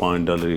$5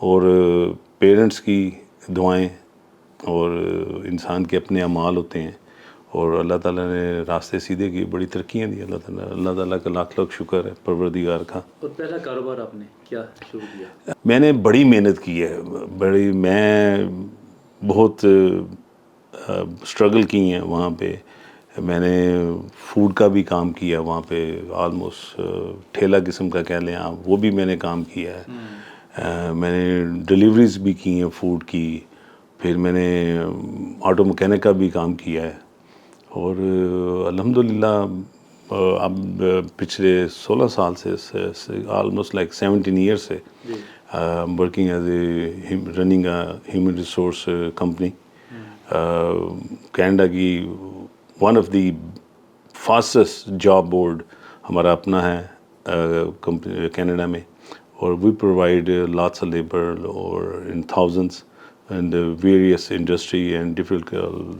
اور پیرنٹس کی دعائیں اور انسان کے اپنے اعمال ہوتے ہیں، اور اللہ تعالیٰ نے راستے سیدھے کیے، بڑی ترقیاں دی اللہ تعالیٰ کا لاکھ لاکھ شکر ہے پروردگار کا۔ اور پہلا کاروبار آپ نے کیا شروع کیا؟ میں نے بڑی محنت کی ہے، میں بہت اسٹرگل کی ہیں وہاں پہ۔ میں نے فوڈ کا بھی کام کیا وہاں پہ، آلموسٹ ٹھیلا قسم کا کہہ لیں آپ، وہ بھی میں نے کام کیا ہے۔ میں نے ڈلیوریز بھی کی ہیں فوڈ کی، پھر میں نے آٹو مکینک کا بھی کام کیا ہے، اور الحمدللہ اب پچھلے 16 سال سے آلموسٹ لائک 17 ایئرس سے working as a running human resource company. Canada کی one of the fastest job board ہمارا اپنا ہے کینیڈا میں، اور we provide lots of labour اور in thousands and various industry and different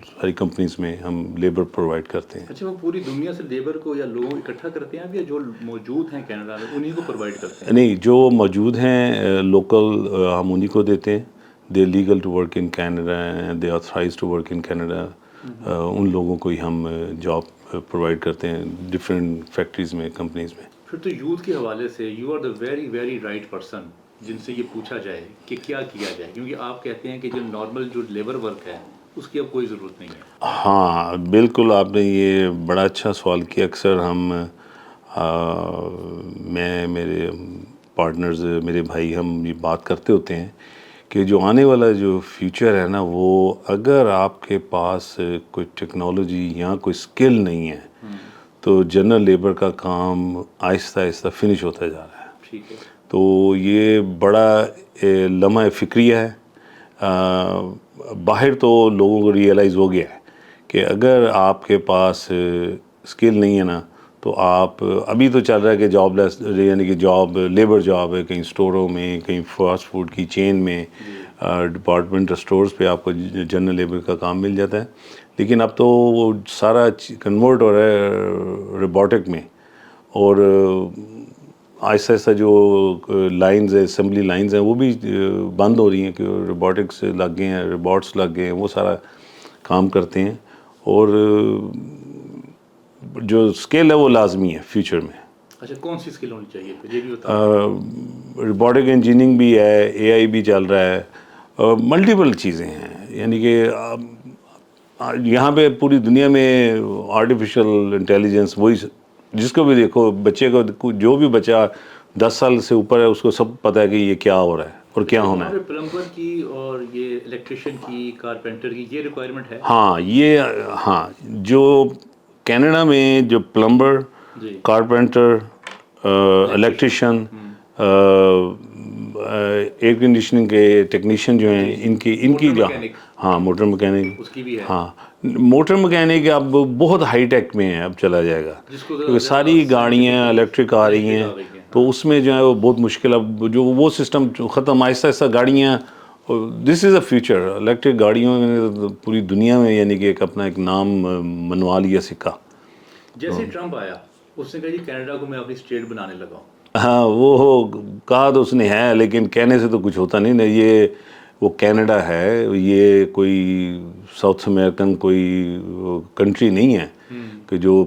ساری کمپنیز میں ہم لیبر پرووائڈ کرتے ہیں۔ اچھا، وہ پوری دنیا سے لیبر کو یا لوگوں اکٹھا کرتے ہیں یا جو موجود ہیں کینیڈا میں انہیں کو پرووائڈ کرتے ہیں؟ نہیں، جو موجود ہیں لوکل ہم انہیں کو دیتے ہیں، they legal to work in Canada and they authorize to work in Canada, ان لوگوں کو ہی ہم جاب پرووائڈ کرتے ہیں ڈفرینٹ فیکٹریز میں، کمپنیز میں۔ پھر تو یوتھ کے حوالے سے you are the very very right person جن سے یہ پوچھا جائے کہ کیا کیا جائے، کیونکہ آپ کہتے ہیں کہ جو نارمل جو لیبر ورک ہے اس کی اب کوئی ضرورت نہیں ہے۔ ہاں بالکل، آپ نے یہ بڑا اچھا سوال کیا۔ اکثر میں میرے پارٹنرز، میرے بھائی، ہم یہ بات کرتے ہوتے ہیں کہ جو آنے والا جو فیوچر ہے نا، وہ اگر آپ کے پاس کوئی ٹیکنالوجی یا کوئی اسکل نہیں ہے تو جنرل لیبر کا کام آہستہ آہستہ فنش ہوتا جا رہا ہے۔ ٹھیک ہے، تو یہ بڑا لمحہ فکریہ ہے۔ باہر تو لوگوں کو ریئلائز ہو گیا ہے کہ اگر آپ کے پاس اسکل نہیں ہے نا، تو آپ ابھی تو چل رہا ہے کہ جاب لیس، یعنی کہ جاب لیبر جاب ہے، کہیں اسٹوروں میں، کہیں فاسٹ فوڈ کی چین میں، ڈپارٹمنٹ اسٹورز پہ آپ کو جنرل لیبر کا کام مل جاتا ہے، لیکن اب تو وہ سارا کنورٹ ہو رہا ہے روبوٹک میں، اور آہستہ آہستہ جو لائنز ہیں، اسمبلی لائنز ہیں، وہ بھی بند ہو رہی ہیں کہ روبوٹکس لگ گئے ہیں، روبوٹس لگ گئے ہیں، وہ سارا کام کرتے ہیں، اور جو اسکل ہے وہ لازمی ہے فیوچر میں۔ اچھا، کون سی اسکل ہونی چاہیے پھر یہ بھی بتا؟ روبوٹک انجینئرنگ بھی ہے، اے آئی بھی چل رہا ہے، ملٹیپل چیزیں ہیں، یعنی کہ یہاں پہ پوری دنیا میں آرٹیفیشل انٹیلیجنس، وہی جس کو بھی دیکھو، بچے کو، جو بھی بچہ 10 سال سے اوپر ہے اس کو سب پتہ ہے کہ یہ کیا ہو رہا ہے اور کیا ہونا ہے۔ پلمبر کی اور یہ الیکٹریشین کی، کارپینٹر کی، یہ ریکوائرمنٹ ہے؟ ہاں، جو کینیڈا میں جو plumber, carpenter, electrician, air conditioning کے ٹیکنیشین جو ہیں، ان کی جو، ہاں موٹر مکینک، اس کی بھی ہے؟ ہاں موٹر مکینک اب بہت ہائی ٹیک میں ہے، اب چلا جائے گا کیونکہ ساری گاڑیاں الیکٹرک آ رہی ہیں، تو اس میں جو ہے وہ بہت مشکل، اب جو وہ سسٹم ختم، آہستہ آہستہ گاڑیاں، دس از اے فیوچر، الیکٹرک گاڑیوں نے پوری دنیا میں یعنی کہ اپنا ایک نام منوا لیا سکہ۔ جیسے ٹرمپ آیا، اس نے کہا جی کینیڈا کو میں اپنی اسٹیٹ بنانے لگا ہوں۔ ہاں، وہ کہا تو اس نے ہے، لیکن کہنے سے تو کچھ ہوتا نہیں نا۔ یہ وہ کینیڈا ہے، یہ کوئی ساؤتھ امریکن کوئی کنٹری نہیں ہے کہ جو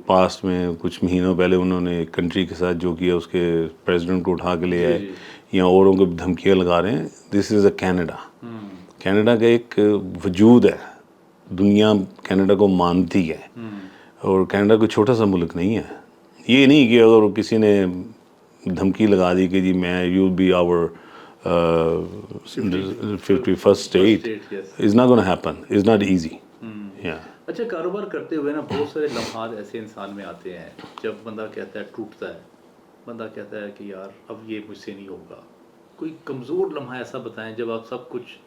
پاسٹ میں کچھ مہینوں پہلے انہوں نے ایک کنٹری کے ساتھ جو کیا اس کے پریزیڈنٹ کو اٹھا کے لے آئے یا اوروں کو دھمکیاں لگا رہے ہیں۔ دس از اے کینیڈا۔ کینیڈا کا ایک وجود ہے، دنیا کینیڈا کو مانتی ہے، اور کینیڈا کوئی چھوٹا سا ملک نہیں ہے۔ یہ نہیں کہ اگر کسی نے دھمکی لگا دی کہ جی میں you be our 51st state, is not gonna happen, is not easy. اچھا، کاروبار کرتے ہوئے نا بہت سارے لمحات ایسے انسان میں آتے ہیں جب بندہ کہتا ہے ٹوٹتا ہے، بندہ کہتا ہے کہ یار اب یہ مجھ سے نہیں ہوگا۔ کوئی کمزور لمحہ ایسا بتائیں جب آپ سب کچھ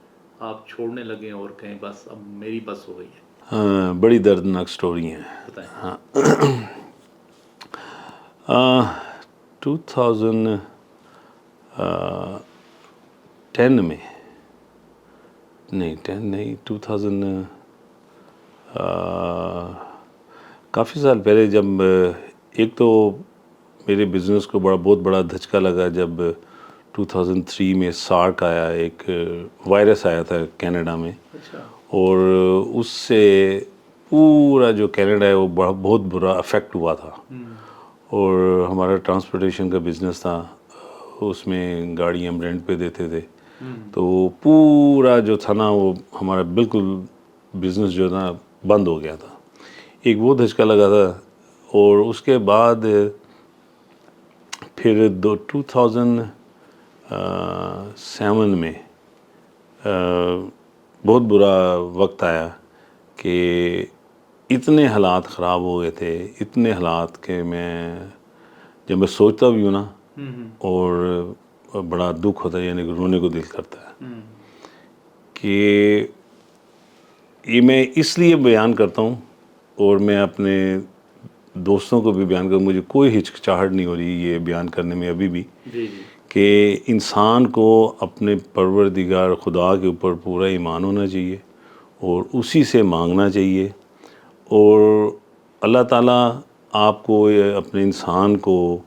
آپ چھوڑنے لگیں اور کہیں بس اب میری بس ہو گئی ہے۔ ہاں، بڑی دردناک سٹوری ہیں۔ بتائیں۔ ہاں، 2010 میں، نہیں 10 نہیں، 2000 کافی سال پہلے، جب ایک تو میرے بزنس کو بہت بڑا دھچکا لگا جب 2003 میں سارک آیا, ایک وائرس آیا تھا کینیڈا میں, اچھا. اور اس سے پورا جو کینیڈا ہے وہ بہت برا افیکٹ ہوا تھا. اور ہمارا ٹرانسپورٹیشن کا بزنس تھا, اس میں گاڑی ہم رینٹ پہ دیتے تھے, تو وہ پورا جو تھا نا وہ ہمارا بالکل بزنس جو تھا بند ہو گیا تھا. ایک وہ دھچکا لگا تھا. اور اس کے بعد پھر 2007 میں بہت برا وقت آیا کہ اتنے حالات خراب ہو گئے تھے, اتنے حالات کہ جب میں سوچتا بھی ہوں نا اور بڑا دکھ ہوتا ہے, یعنی کہ رونے کو دل کرتا ہے کہ یہ میں اس لیے بیان کرتا ہوں, اور میں اپنے دوستوں کو بھی بیان کروں, مجھے کوئی ہچکچاہٹ نہیں ہو رہی یہ بیان کرنے میں ابھی بھی, کہ انسان کو اپنے پروردگار خدا کے اوپر پورا ایمان ہونا چاہیے اور اسی سے مانگنا چاہیے. اور اللہ تعالیٰ آپ کو اپنے انسان کو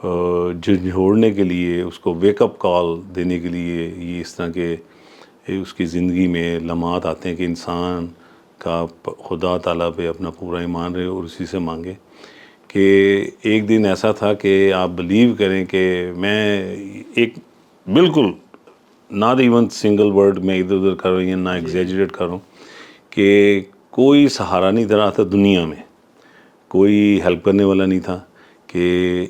جھنجھوڑنے کے لیے, اس کو ویک اپ کال دینے کے لیے یہ اس طرح کے اس کی زندگی میں لمحات آتے ہیں کہ انسان کا خدا تعالیٰ پہ اپنا پورا ایمان رہے اور اسی سے مانگے. کہ ایک دن ایسا تھا کہ آپ بلیو کریں کہ میں ایک بالکل ناٹ ایون سنگل ورڈ میں ادھر ادھر کر رہی ہوں, نہ ایگزیجریٹ کر رہا ہوں, کہ کوئی سہارا نہیں دے رہا تھا دنیا میں, کوئی ہیلپ کرنے والا نہیں تھا, کہ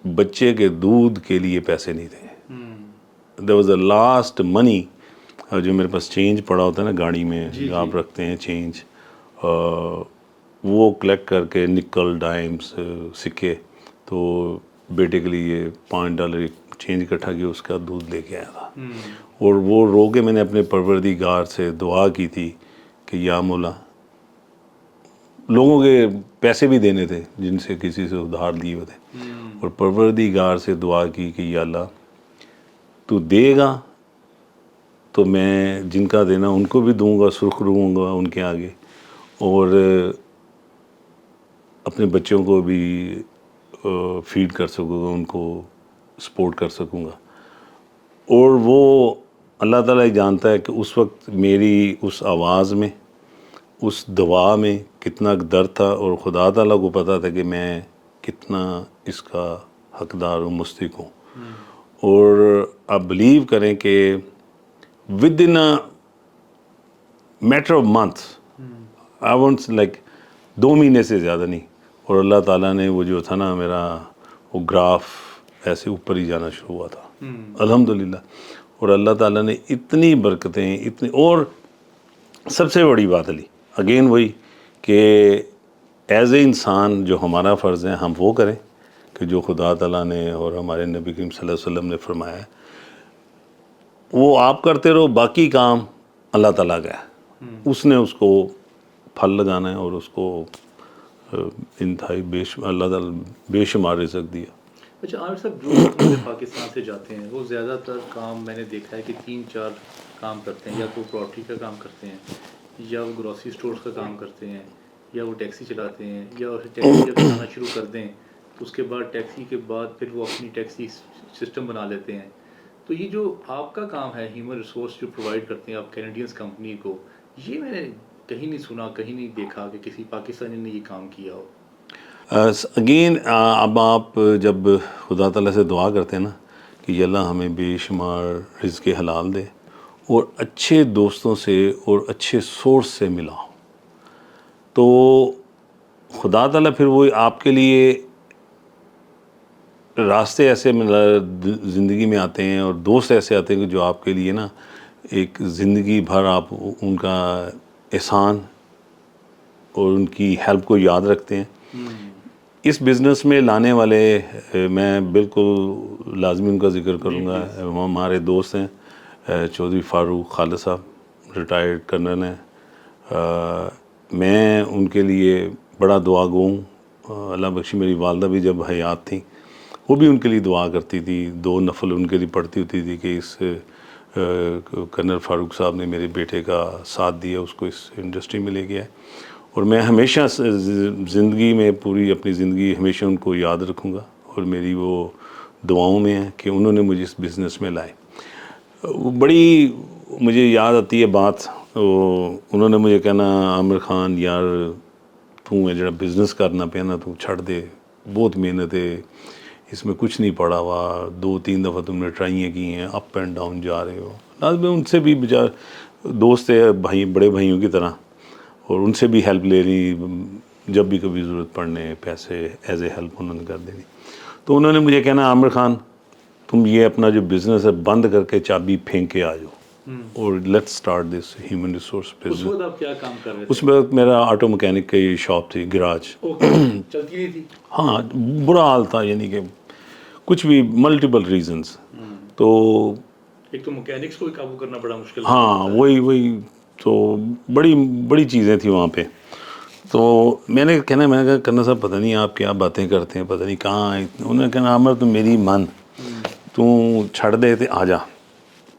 بچے کے دودھ کے لیے پیسے نہیں تھے. there was the last money, جو میرے پاس چینج پڑا ہوتا ہے نا گاڑی میں آپ رکھتے ہیں چینج, وہ کلیکٹ کر کے نکل ڈائمس سکے, تو بیٹے کے لیے $5 چینج اکٹھا کیا, اس کا دودھ لے کے آیا تھا. اور وہ رو کے میں نے اپنے پروردگار سے دعا کی تھی کہ یا مولا, لوگوں کے پیسے بھی دینے تھے جن سے کسی سے ادھار لیے ہوئے تھے, اور پروردگار سے دعا کی کہ یا اللہ تو دے گا تو میں جن کا دینا ان کو بھی دوں گا, سرخ رہوں گا ان کے آگے, اور اپنے بچوں کو بھی فیڈ کر سکوں گا, ان کو سپورٹ کر سکوں گا. اور وہ اللہ تعالیٰ ہی جانتا ہے کہ اس وقت میری اس آواز میں, اس دعا میں کتنا درد تھا, اور خدا تعالیٰ کو پتہ تھا کہ میں کتنا اس کا حقدار و مستحق ہوں. اور آپ بلیو کریں کہ with in matter of month, I want like 2 مہینے سے زیادہ نہیں, اور اللہ تعالیٰ نے وہ جو تھا نا میرا وہ گراف ایسے اوپر ہی جانا شروع ہوا تھا الحمدللہ. اور اللہ تعالیٰ نے اتنی برکتیں اتنی, اور سب سے بڑی بات علی اگین وہی کہ ایز اے انسان جو ہمارا فرض ہے ہم وہ کریں کہ جو خدا تعالیٰ نے اور ہمارے نبی کریم صلی اللہ علیہ وسلم نے فرمایا ہے, وہ آپ کرتے رہو, باقی کام اللہ تعالیٰ کا ہے, اس نے اس کو پھل لگانا ہے, اور اس کو انتہائی اللہ تعالیٰ بے شمار رزق دیا. اچھا عامر صاحب, جو لوگ ہمارے پاکستان سے جاتے ہیں وہ زیادہ تر کام میں نے دیکھا ہے کہ 3-4 کام کرتے ہیں, یا تو پروپرٹی کا کام کرتے ہیں, یا وہ گروسری اسٹورس کا کام کرتے ہیں, یا وہ ٹیکسی چلاتے ہیں, یا ٹیکسی جب چلانا شروع کر دیں تو اس کے بعد ٹیکسی کے بعد پھر وہ اپنی ٹیکسی سسٹم بنا لیتے ہیں. تو یہ جو آپ کا کام ہے ہیومن ریسورس جو پرووائڈ کرتے ہیں آپ کینیڈینس کمپنی کو, یہ میں نے کہیں نہیں سنا, کہیں نہیں دیکھا کہ کسی پاکستانی نے یہ کام کیا ہو. اگین اب آپ جب خدا تعالیٰ سے دعا کرتے ہیں نا کہ یا اللہ ہمیں بے شمار رزق حلال دے, اور اچھے دوستوں سے اور اچھے سورس سے ملاؤ, تو خدا تعالیٰ پھر وہ آپ کے لیے راستے ایسے زندگی میں آتے ہیں, اور دوست ایسے آتے ہیں کہ جو آپ کے لیے نا ایک زندگی بھر آپ ان کا احسان اور ان کی ہیلپ کو یاد رکھتے ہیں. اس بزنس میں لانے والے میں بالکل لازمی ان کا ذکر کروں گا, ہمارے دوست ہیں چودھری فاروق خالد صاحب, ریٹائرڈ کرنل ہیں. میں ان کے لیے بڑا دعا گو ہوں. اللہ بخشی میری والدہ بھی جب حیات تھیں وہ بھی ان کے لیے دعا کرتی تھی, 2 نفل ان کے لیے پڑھتی ہوتی تھی کہ اس کرنل فاروق صاحب نے میرے بیٹے کا ساتھ دیا, اس کو اس انڈسٹری میں لے گیا ہے. اور میں ہمیشہ زندگی میں پوری اپنی زندگی ہمیشہ ان کو یاد رکھوں گا, اور میری وہ دعاؤں میں ہیں کہ انہوں نے مجھے اس بزنس میں لائے. بڑی مجھے یاد آتی ہے بات, انہوں نے مجھے کہنا عامر خان یار تو جڑا بزنس کرنا پیا نا تو چھڑ دے, بہت محنت ہے اس میں, کچھ نہیں پڑا ہوا, 2-3 دفعہ تم نے ٹرائیاں کی ہیں, اپ اینڈ ڈاؤن جا رہے ہو. لازم ان سے بھی بچار دوست ہے بھائی, بڑے بھائیوں کی طرح, اور ان سے بھی ہیلپ لے لی جب بھی کبھی ضرورت پڑنے, پیسے ایز اے ہیلپ انہوں نے کر دینی. تو انہوں نے مجھے کہنا عامر خان تم یہ اپنا جو بزنس ہے بند کر کے چابی پھینک کے آ جاؤ اور let's start this human resource اس بزنس. وقت آپ کیا کام کر رہے تھے؟ اس وقت میرا آٹو مکینک کی شاپ تھی, گراج. چلتی نہیں تھی؟ ہاں برا حال تھا, یعنی کہ کچھ بھی ملٹیپل ریزنس. تو ایک تو مکینکس کو بھی قابو کرنا بڑا مشکل ہے. ہاں وہی تو بڑی چیزیں تھیں وہاں پہ. تو میں نے کہا کرنا صاحب پتہ نہیں آپ کیا باتیں کرتے ہیں, پتہ نہیں کہاں. انہوں نے کہنا عامر تم میری من, تو چھڑ دے تے آ جا.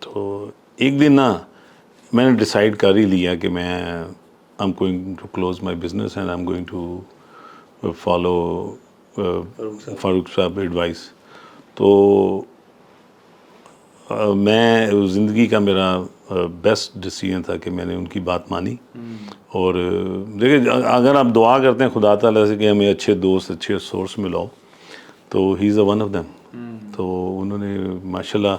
تو ایک دن نا میں نے ڈیسائیڈ کر ہی لیا کہ میں I'm going to close my business and I'm going to follow Farooq sahab advice. تو میں زندگی کا میرا بیسٹ ڈیسیژن تھا کہ میں نے ان کی بات مانی. اور دیکھیں اگر آپ دعا کرتے ہیں خدا تعالیٰ سے کہ ہمیں اچھے دوست اچھے سورس ملاؤ, تو ہی از اے ون آف دیم. تو انہوں نے ماشاء اللہ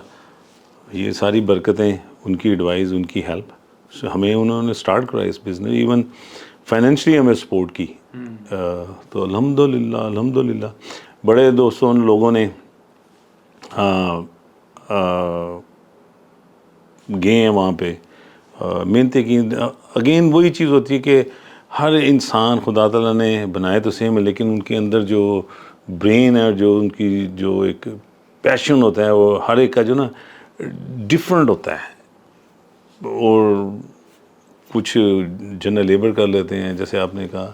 یہ ساری برکتیں, ان کی ایڈوائز, ان کی ہیلپ, ہمیں انہوں نے اسٹارٹ کرا اس بزنس, ایون فائنینشلی ہمیں سپورٹ کی. تو الحمدللہ بڑے دوستوں لوگوں نے گئے ہیں وہاں پہ, محنتیں کی. اگین وہی چیز ہوتی ہے کہ ہر انسان خدا تعالیٰ نے بنائے تو سیم ہے, لیکن ان کے اندر جو برین ہے, جو ان کی جو ایک پیشن ہوتا ہے, وہ ہر ایک کا جو نا ڈفرینٹ ہوتا ہے. اور کچھ جنرل لیبر کر لیتے ہیں, جیسے آپ نے کہا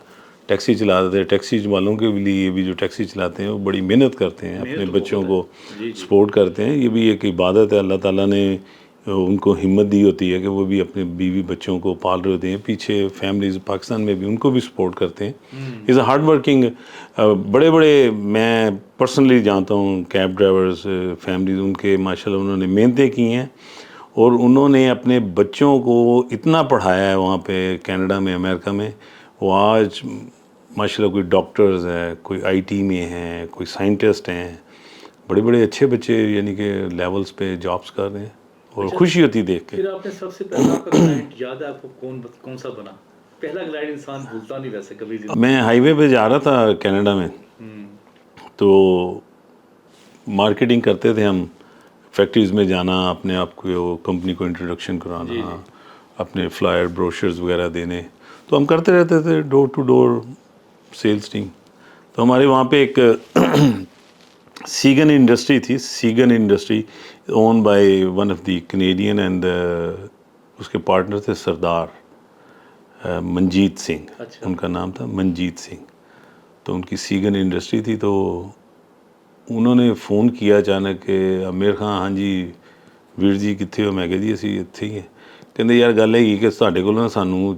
ٹیکسی چلاتے ہیں, ٹیکسی والوں کے لیے بھی جو ٹیکسی چلاتے ہیں وہ بڑی محنت کرتے ہیں, اپنے بچوں کو سپورٹ کرتے ہیں. یہ بھی ایک عبادت ہے, اللہ تعالیٰ نے ان کو ہمت دی ہوتی ہے کہ وہ بھی اپنے بیوی بچوں کو پال رہے ہوتے ہیں. پیچھے فیملیز پاکستان میں بھی ان کو بھی سپورٹ کرتے ہیں. از اے ہارڈ ورکنگ. بڑے میں پرسنلی جانتا ہوں کیب ڈرائیورز فیملیز, ان کے ماشاء اللہ انہوں نے محنتیں کی ہیں, اور انہوں نے اپنے بچوں کو اتنا پڑھایا ہے وہاں پہ کینیڈا میں, امریکہ میں. وہ آج ماشاء اللہ کوئی ڈاکٹرز ہیں, کوئی آئی ٹی میں ہیں, کوئی سائنٹسٹ ہیں, بڑے اچھے بچے یعنی کہ لیولز پہ جابس کر رہے ہیں, اور خوشی ہوتی دیکھ کے. پھر آپ نے سب سے پہلا آپ کا کلائنٹ یاد ہے آپ کو کون سا بنا؟ پہلا کلائنٹ انسان بھولتا نہیں ویسے کبھی. میں ہائی وے پہ جا رہا تھا کینیڈا میں, تو مارکیٹنگ کرتے تھے ہم, فیکٹریز میں جانا, اپنے آپ کو کمپنی کو انٹروڈکشن کرانا, اپنے فلائر بروشرز وغیرہ دینے. تو ہم کرتے رہتے تھے door to door sales team. تو ہمارے وہاں پہ ایک سیگن انڈسٹری تھی, سیگن industry own by one of the Canadian, and اس کے پارٹنر تھے سردار منجیت سنگھ, ان کا نام تھا منجیت سنگھ. تو ان کی سیگن انڈسٹری تھی. تو انہوں نے فون کیا اچانک کہ عامر خان ہاں جی ਵੀਰ ਜੀ ਕਿੱਥੇ ਹੋ? ਮੈਂ ਕਿਹਾ ਜੀ ਅਸੀਂ ਇੱਥੇ ਹੀ ਹਾਂ. ਕਹਿੰਦੇ ਯਾਰ ਗੱਲ ਹੈਗੀ ਕਿ ਤੁਹਾਡੇ ਕੋਲ ਨਾ ਸਾਨੂੰ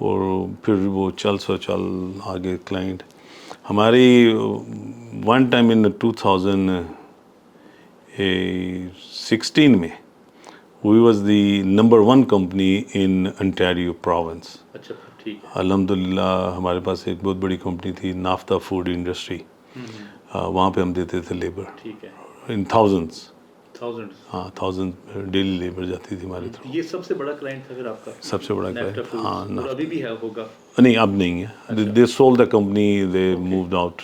اور پھر وہ چل آگے کلائنٹ ہماری ون ٹائم ان 2016 میں we was the number 1 company in Ontario province. اچھا ٹھیک ہے. الحمدللہ ہمارے پاس ایک بہت بڑی کمپنی تھی نافتا فوڈ انڈسٹری, وہاں پہ ہم دیتے تھے لیبر. ٹھیک ہے. ان تھاؤزنڈس. ہاں 1000 ڈیلی لیبر جاتی تھی ہمارے تھرو. یہ سب سے بڑا کلائنٹ تھا پھر آپ کا؟ سب سے بڑا کلائنٹ. ہاں اور ابھی بھی ہے ہوگا؟ نہیں اب نہیں ہے, they sold the company, they moved out,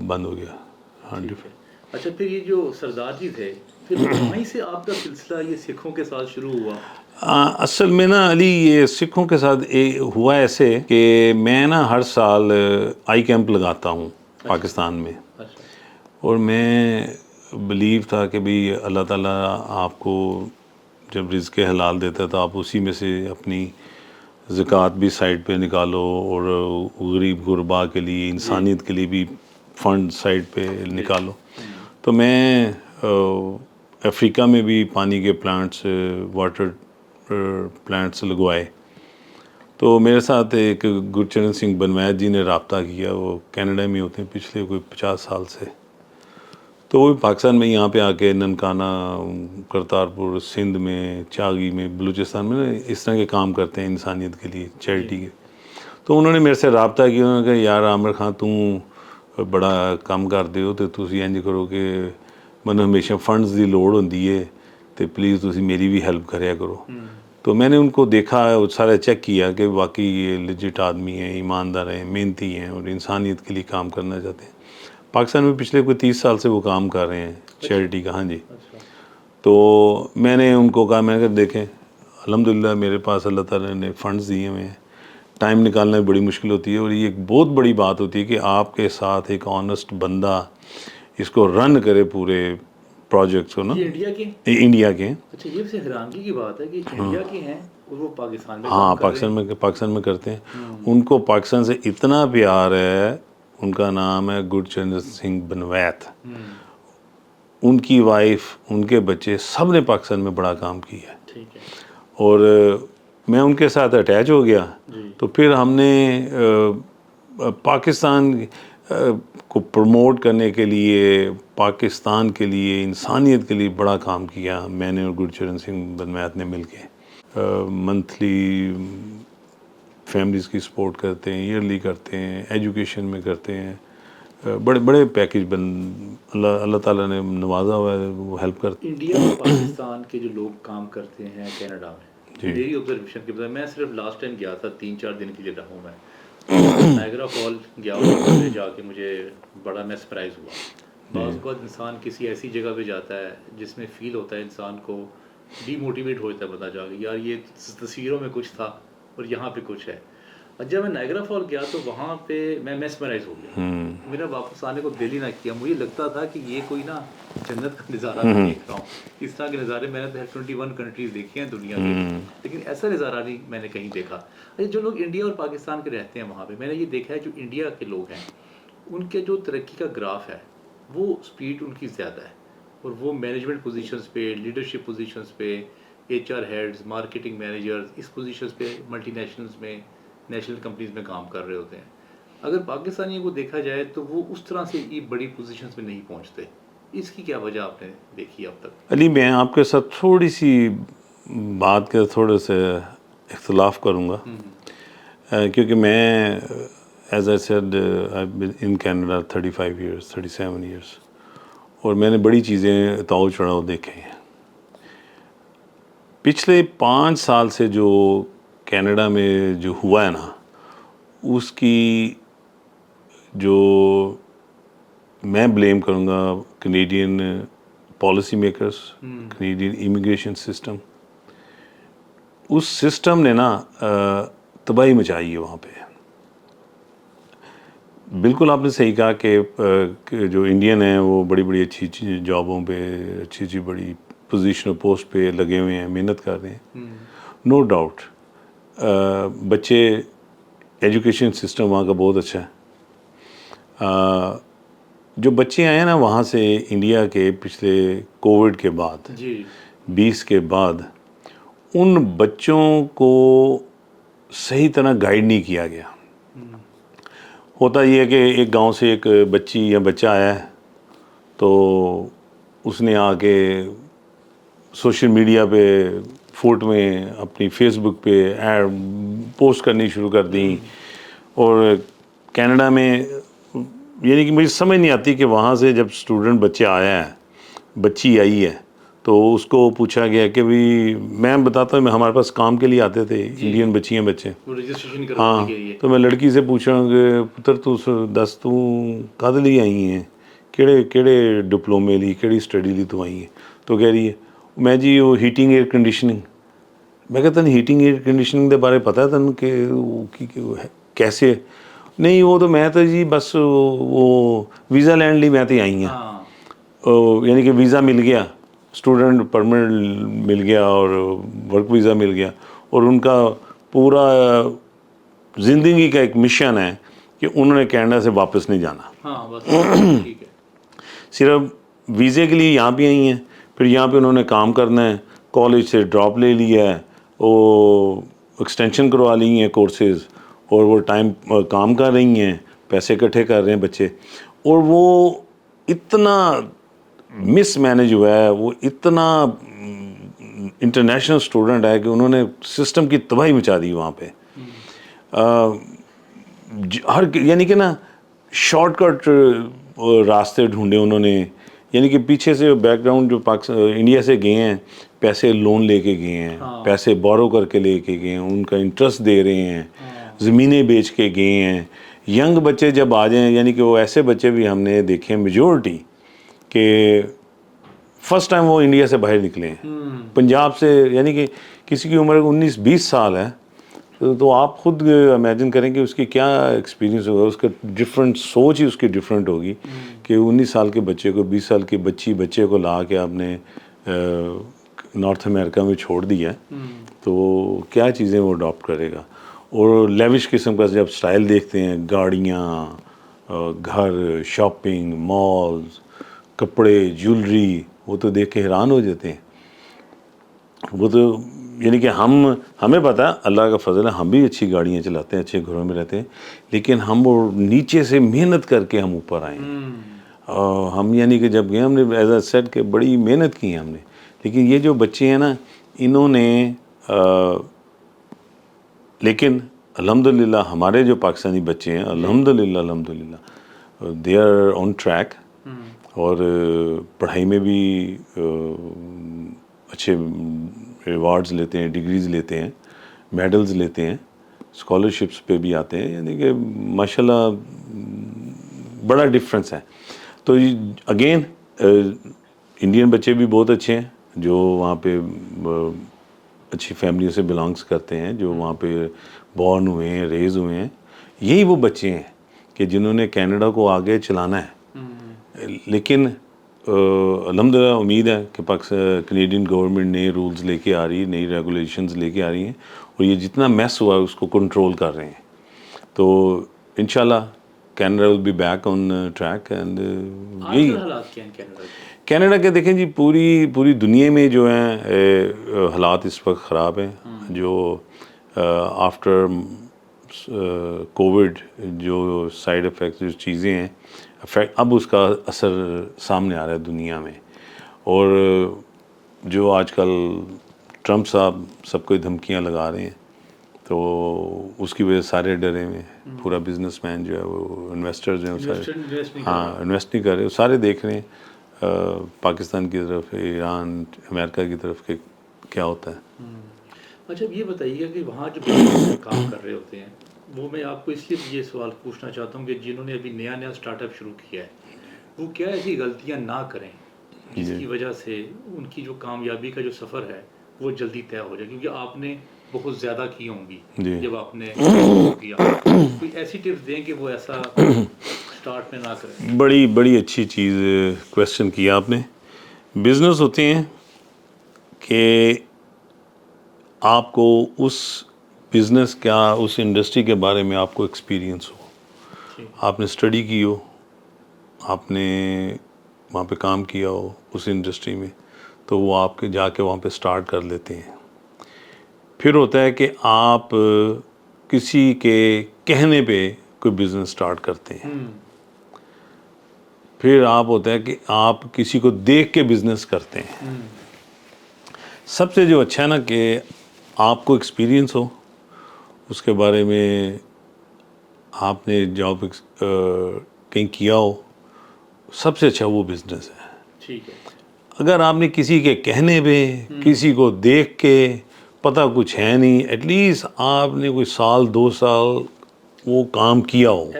بند ہو گیا. ہاں. اچھا پھر یہ جو سردار جی تھے, پھر وہیں سے آپ کا سلسلہ یہ سکھوں کے ساتھ شروع ہوا؟ اصل میں نا علی یہ سکھوں کے ساتھ ہوا ایسے کہ میں نا ہر سال آئی کیمپ لگاتا ہوں پاکستان میں. اور میں بلیو تھا کہ بھئی اللہ تعالیٰ آپ کو جب رزق حلال دیتا ہے تو آپ اسی میں سے اپنی زکوٰۃ بھی سائڈ پہ نکالو, اور غریب غربا کے لیے انسانیت کے لیے بھی فنڈ سائڈ پہ نکالو. تو میں افریقہ میں بھی پانی کے پلانٹس واٹر پلانٹس لگوائے. تو میرے ساتھ ایک گرچرن سنگھ بنویت جی نے رابطہ کیا, وہ کینیڈا میں ہوتے ہیں پچھلے کوئی 50 سال سے. تو وہ پاکستان میں یہاں پہ آ کے ننکانہ, کرتارپور, سندھ میں, چاغی میں, بلوچستان میں اس طرح کے کام کرتے ہیں انسانیت کے لیے, چیریٹی کے. تو انہوں نے میرے سے رابطہ کیا, انہوں نے کہا یار عامر خان تم بڑا کام کرتے ہو تو تسی انج کرو کہ ਮੈਨੂੰ ہمیشہ فنڈز دی لوڑ ہوندی ہے تو پلیز تسی میری بھی ہیلپ کریا کرو. تو میں نے ان کو دیکھا, سارا چیک کیا کہ واقعی یہ لیجٹ آدمی ہیں, ایماندار ہیں, محنتی ہیں اور انسانیت کے لیے کام کرنا چاہتے ہیں. پاکستان میں پچھلے کوئی 30 سال سے وہ کام کر رہے ہیں چیریٹی کا. ہاں جی. تو میں نے ان کو کہا, میں نے کہا دیکھیں الحمدللہ میرے پاس اللہ تعالیٰ نے فنڈز دیے ہوئے ہیں, ٹائم نکالنا بڑی مشکل ہوتی ہے, اور یہ ایک بہت بڑی بات ہوتی ہے کہ آپ کے ساتھ ایک آنیسٹ بندہ اس کو رن کرے پورے پروجیکٹس کو نا. یہ انڈیا کے انڈیا کے. اچھا, یہ سے حیرانگی کی بات ہے کہ انڈیا کے ہیں اور وہ پاکستان میں ہاں پاکستان میں کرتے ہیں. ان کو پاکستان سے اتنا پیار ہے, ان کا نام ہے گرچرن سنگھ بنویت. ان کی وائف, ان کے بچے, سب نے پاکستان میں بڑا کام کیا ہے. ٹھیک ہے. اور میں ان کے ساتھ اٹیچ ہو گیا. تو پھر ہم نے پاکستان کو پروموٹ کرنے کے لیے, پاکستان کے لیے, انسانیت کے لیے بڑا کام کیا میں نے اور گرچرن سنگھ بنویت نے مل کے. منتھلی فیملیز کی سپورٹ کرتے ہیں, ایئرلی کرتے ہیں, ایجوکیشن میں کرتے ہیں, بڑے بڑے پیکج اللہ تعالیٰ نے نوازا ہوا ہے, وہ ہیلپ کرتے ہیں. انڈیا اور پاکستان کے جو لوگ کام کرتے ہیں کینیڈا میں, میری آبزرویشن کے بعد, میں صرف لاسٹ ٹائم گیا تھا 3-4 دن کے لیے رہا ہوں میں, نائگرا فال گیا ہوں, جا کے مجھے بڑا میں سرپرائز ہوا. بعض اوقات انسان کسی ایسی جگہ پہ جاتا ہے جس میں فیل ہوتا ہے انسان کو ڈی موٹیویٹ ہو جاتا ہے بندہ جا کے, یار یہ تصویروں میں کچھ تھا اور یہاں پہ کچھ ہے. اور جب میں نائگرا فال گیا تو وہاں پہ میں میسمرائز ہو گیا. میرا واپس آنے کو دل ہی نہ کیا. مجھے لگتا تھا کہ یہ کوئی نا جنت کا نظارہ میں دیکھ رہا ہوں. اس طرح کے نظارے میں نے 21 کنٹریز دیکھی ہیں دنیا کے, لیکن ایسا نظارہ نہیں میں نے کہیں دیکھا. جو لوگ انڈیا اور پاکستان کے رہتے ہیں وہاں پہ, میں نے یہ دیکھا ہے جو انڈیا کے لوگ ہیں ان کے جو ترقی کا گراف ہے وہ سپیڈ ان کی زیادہ ہے, اور وہ مینجمنٹ پوزیشنز پہ, لیڈرشپ پوزیشنز پہ, HR ہیڈز, مارکیٹنگ مینیجرز, اس پوزیشنز پہ ملٹی نیشنلز میں, نیشنل کمپنیز میں کام کر رہے ہوتے ہیں. اگر پاکستانیوں کو دیکھا جائے تو وہ اس طرح سے یہ بڑی پوزیشنز میں نہیں پہنچتے. اس کی کیا وجہ آپ نے دیکھی اب تک؟ علی, میں آپ کے ساتھ تھوڑی سی بات کے تھوڑے سے اختلاف کروں گا, کیونکہ میں as I said in Canada 35 years 37 years, اور میں نے بڑی چیزیں اتاؤ چڑھاؤ دیکھے ہیں. پچھلے 5 سال سے جو کینیڈا میں جو ہوا ہے نا, اس کی جو میں بلیم کروں گا Canadian policy makers, Canadian immigration system. اس سسٹم نے نا تباہی مچائی ہے وہاں پہ. بالکل آپ نے صحیح کہا کہ جو انڈین ہیں وہ بڑی بڑی اچھی جابوں پہ, اچھی بڑی پوزیشن اور پوسٹ پہ لگے ہوئے ہیں, محنت کر رہے ہیں, نو ڈاؤٹ. بچے, ایجوکیشن سسٹم وہاں کا بہت اچھا ہے. جو بچے آئے ہیں نا وہاں سے انڈیا کے پچھلے کووڈ کے بعد 20 کے بعد, ان بچوں کو صحیح طرح گائیڈ نہیں کیا گیا. ہوتا یہ ہے کہ ایک گاؤں سے ایک بچی یا بچہ آیا ہے تو اس نے آ کے سوشل میڈیا پہ فوٹو میں اپنی فیس بک پہ ایڈ پوسٹ کرنی شروع کر دیں. اور کینیڈا میں یعنی کہ مجھے سمجھ نہیں آتی کہ وہاں سے جب اسٹوڈنٹ بچہ آیا ہے, بچی آئی ہے, تو اس کو پوچھا گیا کہ بھی میں بتاتا ہوں, ہمارے پاس کام کے لیے آتے تھے انڈین بچیاں بچے, ہاں, تو میں لڑکی سے پوچھا کہ پتر تو دس تو کد لی آئی ہیں, کہڑے ڈپلومے لی, کہڑی اسٹڈی لی تو آئی ہیں. تو کہہ رہی ہے میں جی وہ ہیٹنگ ایئر کنڈیشننگ. میں کہتا نہیں ہیٹنگ ایئر کنڈیشننگ کے بارے پتہ ہے تن کہ وہ کیسے؟ نہیں وہ تو میں تو جی بس وہ ویزا لینڈ لی میں تو آئی ہیں. یعنی کہ ویزا مل گیا, اسٹوڈنٹ پرمنٹ مل گیا اور ورک ویزا مل گیا, اور ان کا پورا زندگی کا ایک مشن ہے کہ انہوں نے کینیڈا سے واپس نہیں جانا. ہاں بس ٹھیک ہے. صرف ویزے کے لیے یہاں پہ آئی ہیں, پھر یہاں پہ انہوں نے کام کرنا ہے, کالج سے ڈراپ لے لیا ہے, وہ ایکسٹینشن کروا لی ہیں کورسز, اور وہ ٹائم کام کر رہی ہیں, پیسے اکٹھے کر رہے ہیں بچے, اور وہ اتنا مس مینیج ہوا ہے, وہ اتنا انٹرنیشنل اسٹوڈنٹ ہے کہ انہوں نے سسٹم کی تباہی مچا دی وہاں پہ. ہر یعنی کہ نا شارٹ کٹ راستے ڈھونڈے انہوں نے, یعنی کہ پیچھے سے بیک گراؤنڈ جو انڈیا سے گئے ہیں, پیسے لون لے کے گئے ہیں, پیسے بورو کر کے لے کے گئے ہیں, ان کا انٹرسٹ دے رہے ہیں, زمینیں بیچ کے گئے ہیں. ینگ بچے جب آ جائیں, یعنی کہ وہ ایسے بچے بھی ہم نے دیکھے ہیں میجورٹی کہ فرسٹ ٹائم وہ انڈیا سے باہر نکلے ہیں, پنجاب سے, یعنی کہ کسی کی عمر 19-20 سال ہے, تو آپ خود امیجن کریں کہ اس کی کیا ایکسپیرینس ہوگا, اس کا ڈفرینٹ سوچ ہی اس کی ڈفرینٹ ہوگی کہ 19 سال کے بچے کو, 20 سال کی بچے کو لا کے آپ نے نارتھ امریکہ میں چھوڑ دیا, تو کیا چیزیں وہ اڈاپٹ کرے گا. اور لیوش قسم کا جب سٹائل دیکھتے ہیں, گاڑیاں, گھر, شاپنگ مالز, کپڑے, جیولری, وہ تو دیکھ کے حیران ہو جاتے ہیں. وہ تو یعنی کہ ہمیں پتہ ہے اللہ کا فضل ہے, ہم بھی اچھی گاڑیاں چلاتے ہیں, اچھے گھروں میں رہتے ہیں, لیکن ہم وہ نیچے سے محنت کر کے ہم اوپر آئے ہیں. ہم یعنی کہ جب گئے ہم نے ایز اے سیٹ کہ بڑی محنت کی ہے ہم نے. لیکن یہ جو بچے ہیں نا, انہوں نے لیکن الحمدللہ ہمارے جو پاکستانی بچے ہیں الحمدللہ دے آر آن ٹریک, اور پڑھائی میں بھی اچھے ایوارڈز لیتے ہیں, ڈگریز لیتے ہیں, میڈلز لیتے ہیں, اسکالرشپس پہ بھی آتے ہیں, یعنی کہ ماشاءاللہ بڑا ڈفرینس ہے. تو اگین انڈین بچے بھی بہت اچھے ہیں جو وہاں پہ اچھی فیملیوں سے بلانگس کرتے ہیں, جو وہاں پہ بورن ہوئے ہیں, ریز ہوئے ہیں. یہی وہ بچے ہیں کہ جنہوں نے کینیڈا کو آگے چلانا ہے. لیکن الحمدللہ امید ہے کہ کینیڈین گورنمنٹ نئے رولز لے کے آ رہی ہے, نئی ریگولیشنز لے کے آ رہی ہیں, اور یہ جتنا میس ہوا ہے اس کو کنٹرول کر رہے ہیں. تو انشاءاللہ Canada will be back on track. And یہی حالات کیا ہیں کینیڈا کے؟ کینیڈا کے دیکھیں جی, پوری دنیا میں جو ہیں حالات اس وقت خراب ہیں. جو آفٹر کووڈ جو سائیڈ افیکٹس جو چیزیں ہیں, اب اس کا اثر سامنے آ رہا ہے دنیا میں. اور جو آج کل ٹرمپ صاحب سب کو دھمکیاں لگا رہے ہیں, تو اس کی وجہ سے سارے ڈرے ہوئے ہیں. پورا بزنس مین جو ہے, وہ انویسٹرز ہیں, وہ سارے انویسٹ نہیں کر رہے, سارے دیکھ رہے ہیں پاکستان کی طرف, ایران, امریکہ کی طرف کہ کیا ہوتا ہے. اچھا یہ بتائیے گا کہ وہاں جو بزنس کام کر رہے ہوتے ہیں, وہ میں آپ کو اس لیے یہ سوال پوچھنا چاہتا ہوں کہ جنہوں نے ابھی نیا اسٹارٹ اپ شروع کیا ہے, وہ کیا ایسی غلطیاں نہ کریں جس کی وجہ سے ان کی جو کامیابی کا جو سفر ہے وہ جلدی طے ہو جائے, کیونکہ آپ نے بہت زیادہ کی ہوں گی جب آپ نے کیا. کوئی ایسی ٹپس دیں کہ وہ ایسا اسٹارٹ میں نہ کریں. بڑی اچھی چیز کویسچن کیا آپ نے. بزنس ہوتے ہیں کہ آپ کو اس بزنس کا, اس انڈسٹری کے بارے میں آپ کو ایکسپیرینس ہو, آپ نے اسٹڈی کی ہو, آپ نے وہاں پہ کام کیا ہو اس انڈسٹری میں, تو وہ آپ کے جا کے وہاں پہ اسٹارٹ کر لیتے ہیں. پھر ہوتا ہے کہ آپ کسی کے کہنے پہ کوئی بزنس اسٹارٹ کرتے ہیں. پھر آپ ہوتا ہے کہ آپ کسی کو دیکھ کے بزنس کرتے ہیں. سب سے جو اچھا ہے نا کہ آپ کو ایکسپیرینس ہو, اس کے بارے میں آپ نے جاب کہیں کیا ہو, سب سے اچھا وہ بزنس ہے. ٹھیک ہے. اگر آپ نے کسی کے کہنے پہ, کسی کو دیکھ کے, پتہ کچھ ہے نہیں, ایٹ لیسٹ آپ نے کوئی 1-2 سال وہ کام کیا ہو,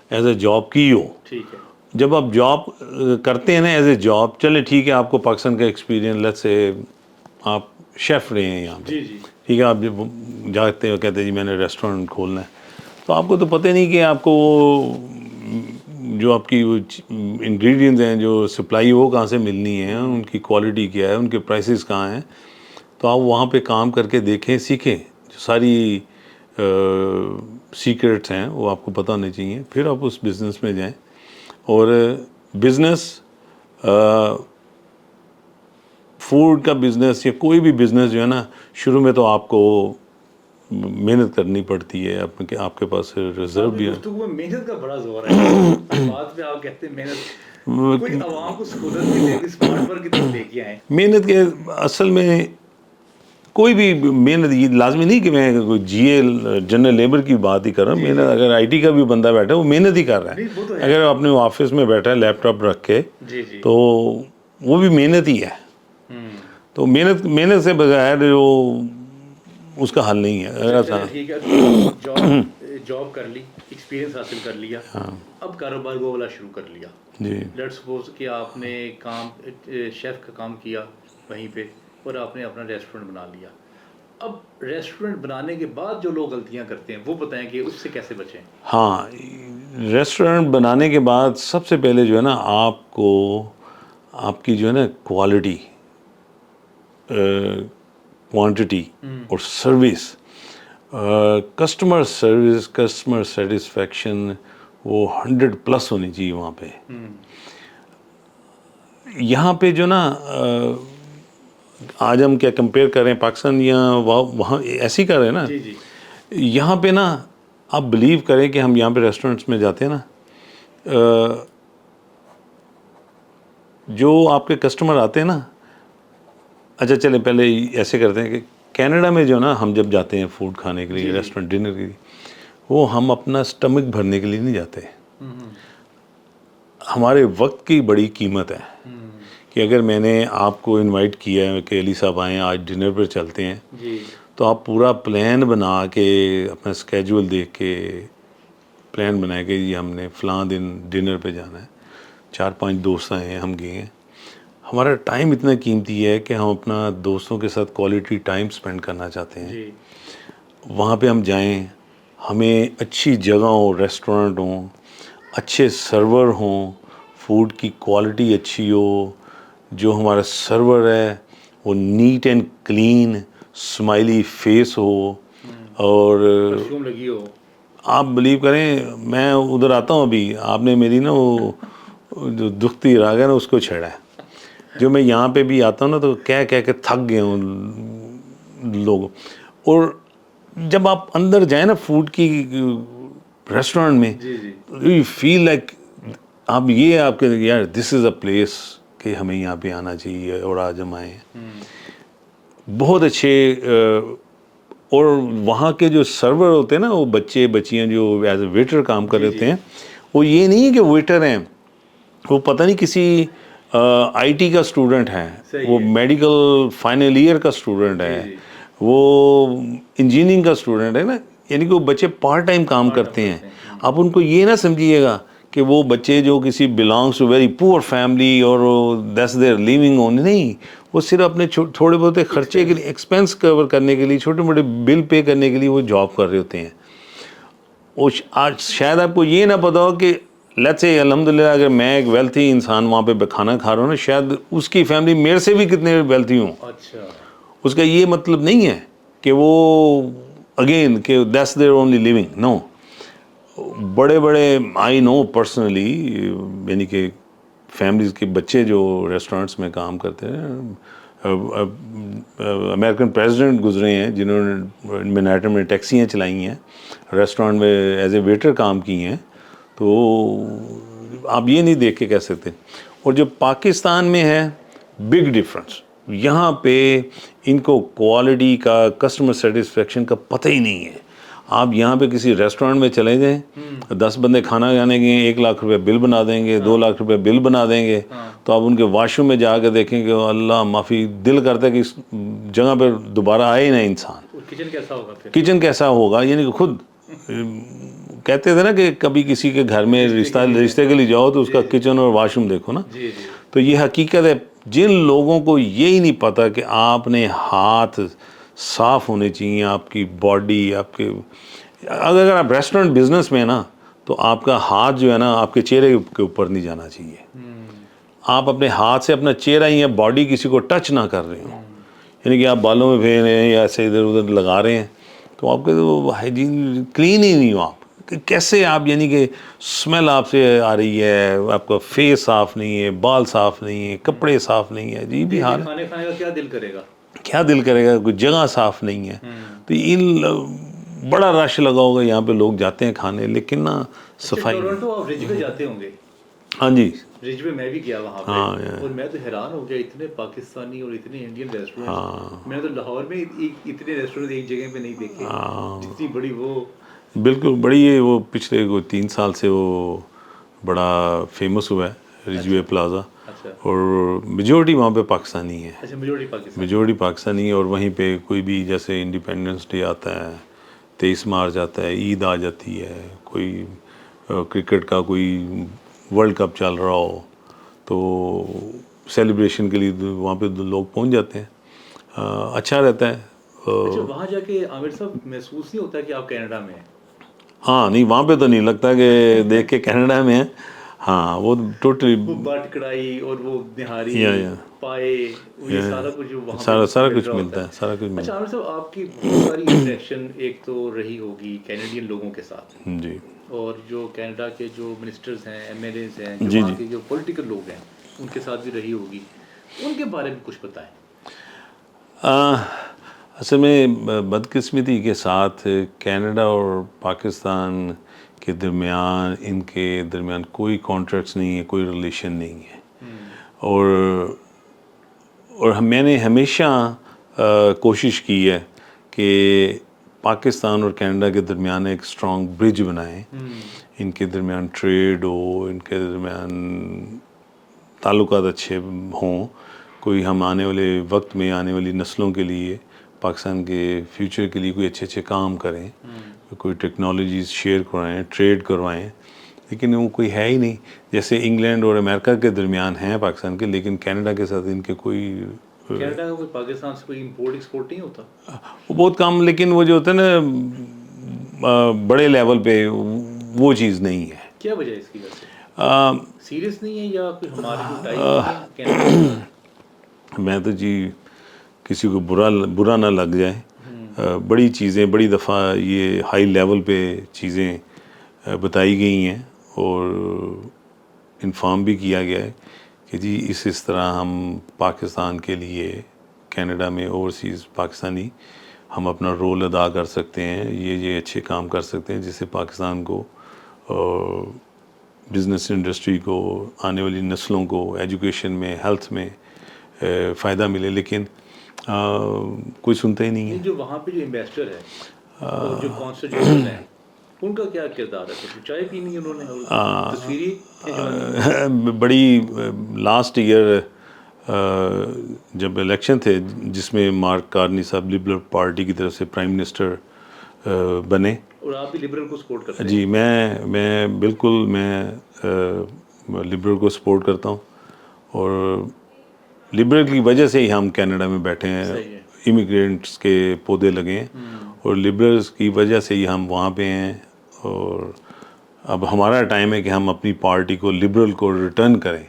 ایز اے جاب کی ہو. ٹھیک ہے. جب آپ جاب کرتے ہیں نا ایز اے جاب, چلے ٹھیک ہے آپ کو پاکستان کا ایکسپیرینس, لیٹس سے آپ شیف رہے ہیں یہاں پہ, ٹھیک ہے, آپ جب جاتے ہو کہتے ہیں جی میں نے ریسٹورینٹ کھولنا ہے, تو آپ کو تو پتہ نہیں کہ آپ کو جو آپ کی انگریڈینٹس ہیں جو سپلائی وہ کہاں سے ملنی ہے, ان کی کوالٹی کیا ہے, ان کے پرائسز کہاں ہیں. تو آپ وہاں پہ کام کر کے دیکھیں, سیکھیں, جو ساری سیکرٹس ہیں وہ آپ کو پتہ ہونے چاہیے. پھر آپ اس بزنس میں جائیں. اور بزنس فوڈ کا بزنس یا کوئی بھی بزنس جو ہے نا، شروع میں تو آپ کو محنت کرنی پڑتی ہے، آپ کے پاس ریزرو بھی ہے. گفتگو میں محنت کا بڑا زور ہے. بات میں آپ کہتے ہیں محنت، کوئی عوام کو سہولت کی لے کے اسمارٹ ورک کی طرف لے کے آئیں. محنت کے اصل میں کوئی بھی محنت یہ لازمی نہیں کہ میں کوئی جی اے جنرل لیبر کی بات ہی کر رہا ہوں. محنت اگر آئی ٹی کا بھی بندہ بیٹھا ہے وہ محنت ہی کر رہا ہے. اگر اپنے آفس میں بیٹھا ہے لیپ ٹاپ رکھ کے تو وہ بھی محنت ہی ہے. تو محنت سے بغیر جو اس کا حل نہیں ہے. جاب کر لی، ایکسپیرینس حاصل کر لیا، اب کاروبار وہ والا شروع کر لیا. لیٹ سپوز کہ آپ نے کام شیف کا کام کیا وہیں پہ اور آپ نے اپنا ریسٹورنٹ بنا لیا. اب ریسٹورنٹ بنانے کے بعد جو لوگ غلطیاں کرتے ہیں وہ بتائیں کہ اس سے کیسے بچیں. ہاں، ریسٹورنٹ بنانے کے بعد سب سے پہلے جو ہے نا آپ کو آپ کی جو ہے نا کوالٹی، کوانٹٹی اور service, customer service, customer satisfaction وہ 100+ ہونی چاہیے وہاں پہ. یہاں پہ جو نا آج ہم کیا کمپیئر کریں پاکستان یا وہاں ایسی کر رہے ہیں نا. یہاں پہ نا آپ بلیو کریں کہ ہم یہاں پہ ریسٹورنٹس میں جاتے ہیں نا، جو آپ کے کسٹمر آتے ہیں نا، اچھا چلیں پہلے ایسے کرتے ہیں کہ کینیڈا میں جو نا ہم جب جاتے ہیں فوڈ کھانے کے لیے، ریسٹورنٹ ڈنر کے لیے، وہ ہم اپنا اسٹمک بھرنے کے لیے نہیں جاتے. ہمارے وقت کی بڑی قیمت ہے کہ اگر میں نے آپ کو انوائٹ کیا ہے کہ علی صاحب آئیں آج ڈنر پر چلتے ہیں، تو آپ پورا پلان بنا کے اپنا اسکیجول دیکھ کے پلان بنائے کہ یہ ہم نے فلاں دن ڈنر پہ جانا ہے. 4-5 دوست آئے ہیں، ہم گئے ہیں. ہمارا ٹائم اتنا قیمتی ہے کہ ہم اپنا دوستوں کے ساتھ کوالٹی ٹائم سپینڈ کرنا چاہتے ہیں. وہاں پہ ہم جائیں، ہمیں اچھی جگہ ہو، ریسٹورنٹ ہوں، اچھے سرور ہوں، فوڈ کی کوالٹی اچھی ہو، جو ہمارا سرور ہے وہ neat and clean, smiley face ہو، اور لگی ہو. آپ بلیو کریں میں ادھر آتا ہوں، ابھی آپ نے میری نا وہ جو دکھتی راگ ہے نا اس کو چھیڑا ہے. جو میں یہاں پہ بھی آتا ہوں نا تو کہہ کے تھک گئے ہوں لوگ. اور جب آپ اندر جائیں نا فوڈ کی ریسٹورنٹ میں، یو فیل لائک آپ کے یار دس از اے پلیس کہ ہمیں یہاں پہ آنا چاہیے اور آج ہم آئے ہیں. بہت اچھے. اور وہاں کے جو سرور ہوتے ہیں نا، وہ بچے بچیاں جو ایز اے ویٹر کام کر رہے ہیں، وہ یہ نہیں ہے کہ ویٹر ہیں، وہ پتہ نہیں کسی آئی ٹی کا اسٹوڈنٹ ہے، وہ میڈیکل فائنل ایئر کا اسٹوڈنٹ ہے، وہ انجینئرنگ کا اسٹوڈنٹ ہے نا. یعنی کہ وہ بچے پارٹ ٹائم کام کرتے ہیں. آپ ان کو یہ نہ سمجھیے گا کہ وہ بچے جو کسی belongs to very poor family اور دیٹس دیئر لیونگ اون، نہیں. وہ صرف اپنے تھوڑے بہت خرچے کے لیے، ایکسپینس کور کرنے کے لیے، چھوٹے موٹے بل پے کرنے کے لیے وہ جاب کر رہے ہوتے ہیں. وہ آج شاید آپ کو یہ نہ پتا ہو کہ لیٹس سے الحمدللہ اگر میں ایک ویلتھی انسان وہاں پہ کھانا کھا رہا ہوں نا، شاید اس کی فیملی میرے سے بھی کتنے ویلتھی ہوں. اس کا یہ مطلب نہیں ہے کہ وہ اگین کہ دیٹس دیئر اونلی لیونگ. نو، بڑے بڑے آئی نو پرسنلی، یعنی کہ فیملیز کے بچے جو ریسٹورنٹس میں کام کرتے ہیں. امریکن پریزیڈنٹ گزرے ہیں جنہوں نے مینہٹن میں ٹیکسیاں چلائی ہیں، ریسٹورنٹ میں ایز اے ویٹر کام کی ہیں. تو آپ یہ نہیں دیکھ کے کہہ سکتے. اور جو پاکستان میں ہے، بگ ڈفرنس. یہاں پہ ان کو کوالٹی کا، کسٹمر سیٹسفیکشن کا پتہ ہی نہیں ہے. آپ یہاں پہ کسی ریسٹورنٹ میں چلے جائیں، 10 بندے کھانا کھانے گئے، 1 لاکھ روپے بل بنا دیں گے، 2 لاکھ روپے بل بنا دیں گے. تو آپ ان کے واش روم میں جا کے دیکھیں کہ اللہ معافی، دل کرتا ہے کہ اس جگہ پہ دوبارہ آئے ہی نہ انسان. کچن کیسا ہوگا پھر؟ کچن کیسا ہوگا، یعنی کہ خود کہتے تھے نا کہ کبھی کسی کے گھر میں رشتے کے لیے جاؤ تو اس کا کچن اور واش روم دیکھو نا. تو یہ حقیقت ہے. جن لوگوں کو یہی نہیں پتا کہ آپ نے ہاتھ صاف ہونے چاہیے، آپ کی باڈی، آپ کے اگر آپ ریسٹورنٹ بزنس میں نا، تو آپ کا ہاتھ جو ہے نا آپ کے چہرے کے اوپر نہیں جانا چاہیے. آپ اپنے ہاتھ سے اپنا چہرہ یا باڈی کسی کو ٹچ نہ کر رہے ہوں. یعنی کہ آپ بالوں میں پھیر رہے ہیں یا ایسے ادھر ادھر لگا رہے ہیں تو آپ کے وہ ہائیجین کلین ہی نہیں ہو. آپ کیسے آپ یعنی کہ اسمیل آپ سے آ رہی ہے, آپ کا فیس صاف نہیں ہے, بال صاف نہیں ہے, کپڑے صاف نہیں ہے, عجیب ہی حال. کھانے کھانے کا کیا دل کرے گا, کیا دل کرے گا, کوئی جگہ صاف نہیں ہے. تو بڑا رش لگا ہوگا یہاں پہ, لوگ جاتے ہیں کھانے, لیکن نا صفائی. ٹورنٹو آپ رج پہ جاتے ہوں گے. ہاں جی, رج پہ میں بھی گیا وہاں پہ, اور میں تو حیران ہو گیا, اتنے پاکستانی اور اتنے انڈین ریسٹورینٹس. میں تو لاہور میں اتنے ریسٹورینٹ ایک جگہ پہ نہیں دیکھے جتنی بڑی وہ. بالکل بڑی ہے وہ, پچھلے 3 سال سے وہ بڑا فیمس ہوا ہے رج وے پلازا. اور میجورٹی وہاں پہ پاکستانی ہے. اچھا, میجورٹی پاکستانی ہے. اور وہیں پہ کوئی بھی جیسے انڈیپینڈنس ڈے آتا ہے, 23 مارچ آتا ہے, عید آ جاتی ہے, کوئی کرکٹ کا کوئی ورلڈ کپ چل رہا ہو, تو سیلیبریشن کے لیے وہاں پہ لوگ پہنچ جاتے ہیں. اچھا رہتا ہے. اچھا, وہاں جا کے عامر صاحب محسوس نہیں ہوتا کہ آپ کینیڈا میں ہیں؟ ہاں نہیں, وہاں پہ تو نہیں لگتا کہ دیکھ کے کینیڈا میں ہیں. ہاں وہ ٹوٹلی وہ بٹ کڑائی اور وہ نہاری پائے, یہ سارا کچھ وہاں سارا پہ کچھ ملتا ہے, سارا کچھ اچھا ملتا عامر صاحب, آپ کی بہت ساری انٹریکشن ایک تو رہی ہوگی کینیڈین لوگوں کے ساتھ, ہے. جی, اور جو کینیڈا کے جو منسٹرز ہیں, ایم ایل ایز ہیں, جو جی وہاں جی, کے جو پولیٹیکل لوگ ہیں, ان کے ساتھ بھی رہی ہوگی. ان کے بارے میں کچھ بتائیں. اصل میں بدقسمتی کے ساتھ کینیڈا اور پاکستان کے درمیان, ان کے درمیان کوئی کانٹریکٹس نہیں ہے, کوئی ریلیشن نہیں ہے. اور میں نے ہمیشہ کوشش کی ہے کہ پاکستان اور کینیڈا کے درمیان ایک اسٹرانگ برج بنائیں. ان کے درمیان ٹریڈ ہو, ان کے درمیان تعلقات اچھے ہوں, کوئی ہم آنے والے وقت میں آنے والی نسلوں کے لیے, پاکستان کے فیوچر کے لیے کوئی اچھے اچھے کام کریں, کوئی ٹیکنالوجیز شیئر کروائیں, ٹریڈ کروائیں. لیکن وہ کوئی ہے ہی نہیں. جیسے انگلینڈ اور امریکہ کے درمیان ہیں پاکستان کے, لیکن کینیڈا کے ساتھ ان کے کوئی, کینیڈا کا کوئی پاکستان سے کوئی امپورٹ ایکسپورٹ نہیں ہوتا. وہ بہت کم, لیکن وہ جو ہوتا ہے نا بڑے لیول پہ, وہ چیز نہیں ہے. کیا وجہ ہے اس کی وجہ سے؟ سیریس نہیں ہے یا کوئی ہماری کوئی ٹائی نہیں ہے کینیڈا کے ساتھ؟ میں تو جی کسی کو برا نہ لگ جائے, بڑی چیزیں بڑی دفعہ یہ ہائی لیول پہ چیزیں بتائی گئی ہیں, اور انفارم بھی کیا گیا ہے کہ جی اس طرح ہم پاکستان کے لیے کینیڈا میں اوورسیز پاکستانی ہم اپنا رول ادا کر سکتے ہیں, یہ اچھے کام کر سکتے ہیں, جس سے پاکستان کو, بزنس انڈسٹری کو, آنے والی نسلوں کو ایجوکیشن میں, ہیلتھ میں فائدہ ملے. لیکن کوئی سنتا ہی نہیں ہے. جو وہاں پہ جو انویسٹر ہے, اور جو کانسٹیٹیوشن ہے, ان کا کیا کردار ہے؟ چائے پینی انہوں نے تصویری بڑی لاسٹ ایئر جب الیکشن تھے, جس میں مارک کارنی صاحب لبرل پارٹی کی طرف سے پرائم منسٹر بنے, اور آپ بھی لبرل کو سپورٹ کرتے ہیں. جی, میں بالکل میں لبرل کو سپورٹ کرتا ہوں, اور لبرل کی وجہ سے ہی ہم کینیڈا میں بیٹھے ہیں. امیگرینٹس کے پودے لگے ہیں, اور لبرلس کی وجہ سے ہی ہم وہاں پہ ہیں. اور اب ہمارا ٹائم ہے کہ ہم اپنی پارٹی کو, لبرل کو ریٹرن کریں.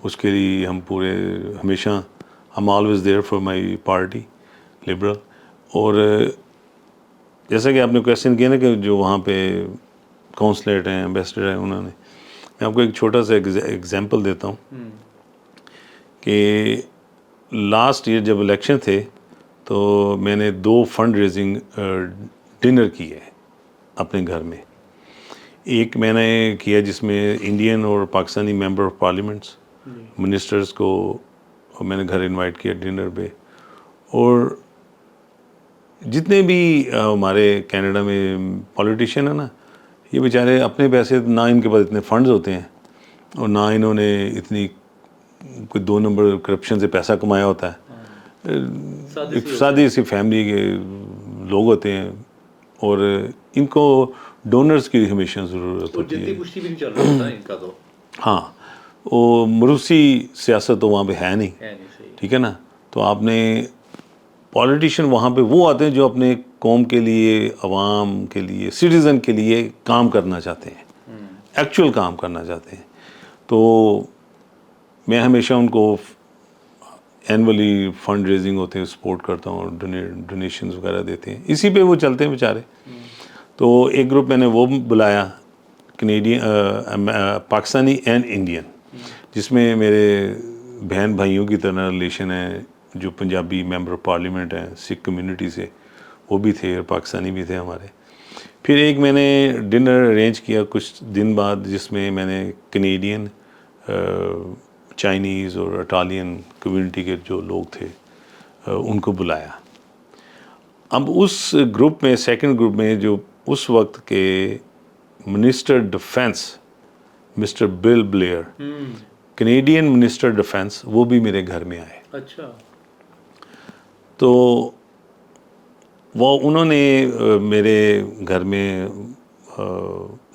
اس کے لیے ہم پورے ہمیشہ, ہم always there for my party liberal. اور جیسا کہ آپ نے کویشچن کیا نا کہ جو وہاں پہ کونسلیٹ ہیں, ایمبیسڈر ہیں, انہوں نے, میں آپ کو ایک چھوٹا سا ایگزامپل دیتا ہوں کہ لاسٹ ایئر جب الیکشن تھے تو میں نے 2 فنڈ ریزنگ ڈنر کیے اپنے گھر میں. ایک میں نے کیا جس میں انڈین اور Pakistani member of parliaments, ministers کو میں نے گھر انوائٹ کیا ڈنر پہ. اور جتنے بھی ہمارے کینیڈا میں پولیٹیشین ہیں نا, یہ بیچارے اپنے پیسے, نہ ان کے پاس اتنے فنڈز ہوتے ہیں, اور نہ انہوں نے اتنی کوئی 2 نمبر کرپشن سے پیسہ کمایا ہوتا ہے. سادی سی فیملی کے لوگ ہوتے ہیں, اور ان کو ڈونرز کی ہمیشہ ضرورت ہوتی ہے. جلدی پشتی بھی نہیں چل رہا ہوتا ان کا تو. ہاں, وہ مروسی سیاست تو وہاں پہ ہے نہیں, ٹھیک ہے نا. تو آپ نے پولیٹیشین وہاں پہ وہ آتے ہیں جو اپنے قوم کے لیے, عوام کے لیے, سٹیزن کے لیے کام کرنا چاہتے ہیں, ایکچوئل کام کرنا چاہتے ہیں. تو میں ہمیشہ ان کو اینولی فنڈ ریزنگ ہوتے ہیں, سپورٹ کرتا ہوں, اور ڈونیشنز وغیرہ دیتے ہیں, اسی پہ وہ چلتے ہیں بیچارے. تو ایک گروپ میں نے وہ بلایا کینیڈین پاکستانی اینڈ انڈین، جس میں میرے بہن بھائیوں کی طرح ریلیشن ہے، جو پنجابی ممبر آف پارلیمنٹ ہیں سکھ کمیونٹی سے، وہ بھی تھے اور پاکستانی بھی تھے ہمارے۔ پھر ایک میں نے ڈنر ارینج کیا کچھ دن بعد، جس میں میں نے کینیڈین، چائنیز اور اٹالین کمیونٹی کے جو لوگ تھے ان کو بلایا۔ اب اس گروپ میں، سیکنڈ گروپ میں، جو اس وقت کے منسٹر ڈیفینس مسٹر بل بلیئر، کینیڈین منسٹر ڈیفینس، وہ بھی میرے گھر میں آئے۔ اچھا، تو وہ انہوں نے میرے گھر میں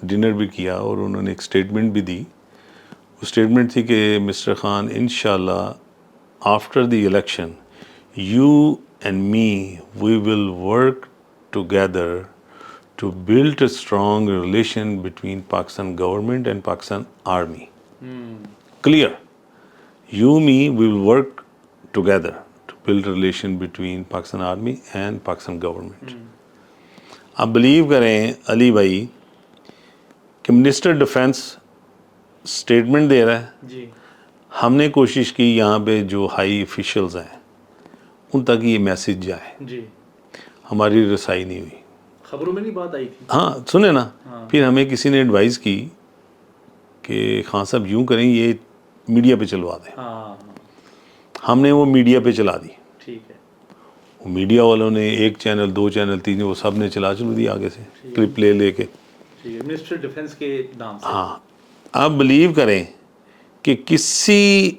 ڈنر بھی کیا اور انہوں نے ایک اسٹیٹمنٹ بھی دی۔ وہ اسٹیٹمنٹ تھی کہ مسٹر خان، انشاءاللہ after the election you and me we will work together to build a strong relation between Pakistan government and Pakistan army. Clear, you me we will work together to build a relation between Pakistan Army and Pakistan government۔ آپ blue کریں علی بھائی کہ minister defence statement دے رہا ہے، جی، ہم نے کوشش کی یہاں پہ جو ہائی آفیشلز ہیں ان تک یہ میسج جائے، جی، ہماری رسائی نہیں ہوئی۔ خبروں میں نہیں بات آئی تھی؟ ہاں سنیں نا، پھر ہمیں کسی نے ایڈوائز کی کہ خان صاحب یوں کریں، یہ میڈیا پہ چلوا دیں۔ ہاں، ہم نے وہ میڈیا پہ چلا دی۔ ٹھیک ہے، وہ میڈیا والوں نے ایک چینل، دو چینل، تین، وہ سب نے چلا دی آگے سے کلپ لے کے۔ ٹھیک ہے، منسٹر ڈیفینس کے نام سے۔ ہاں، آپ بلیو کریں کہ کسی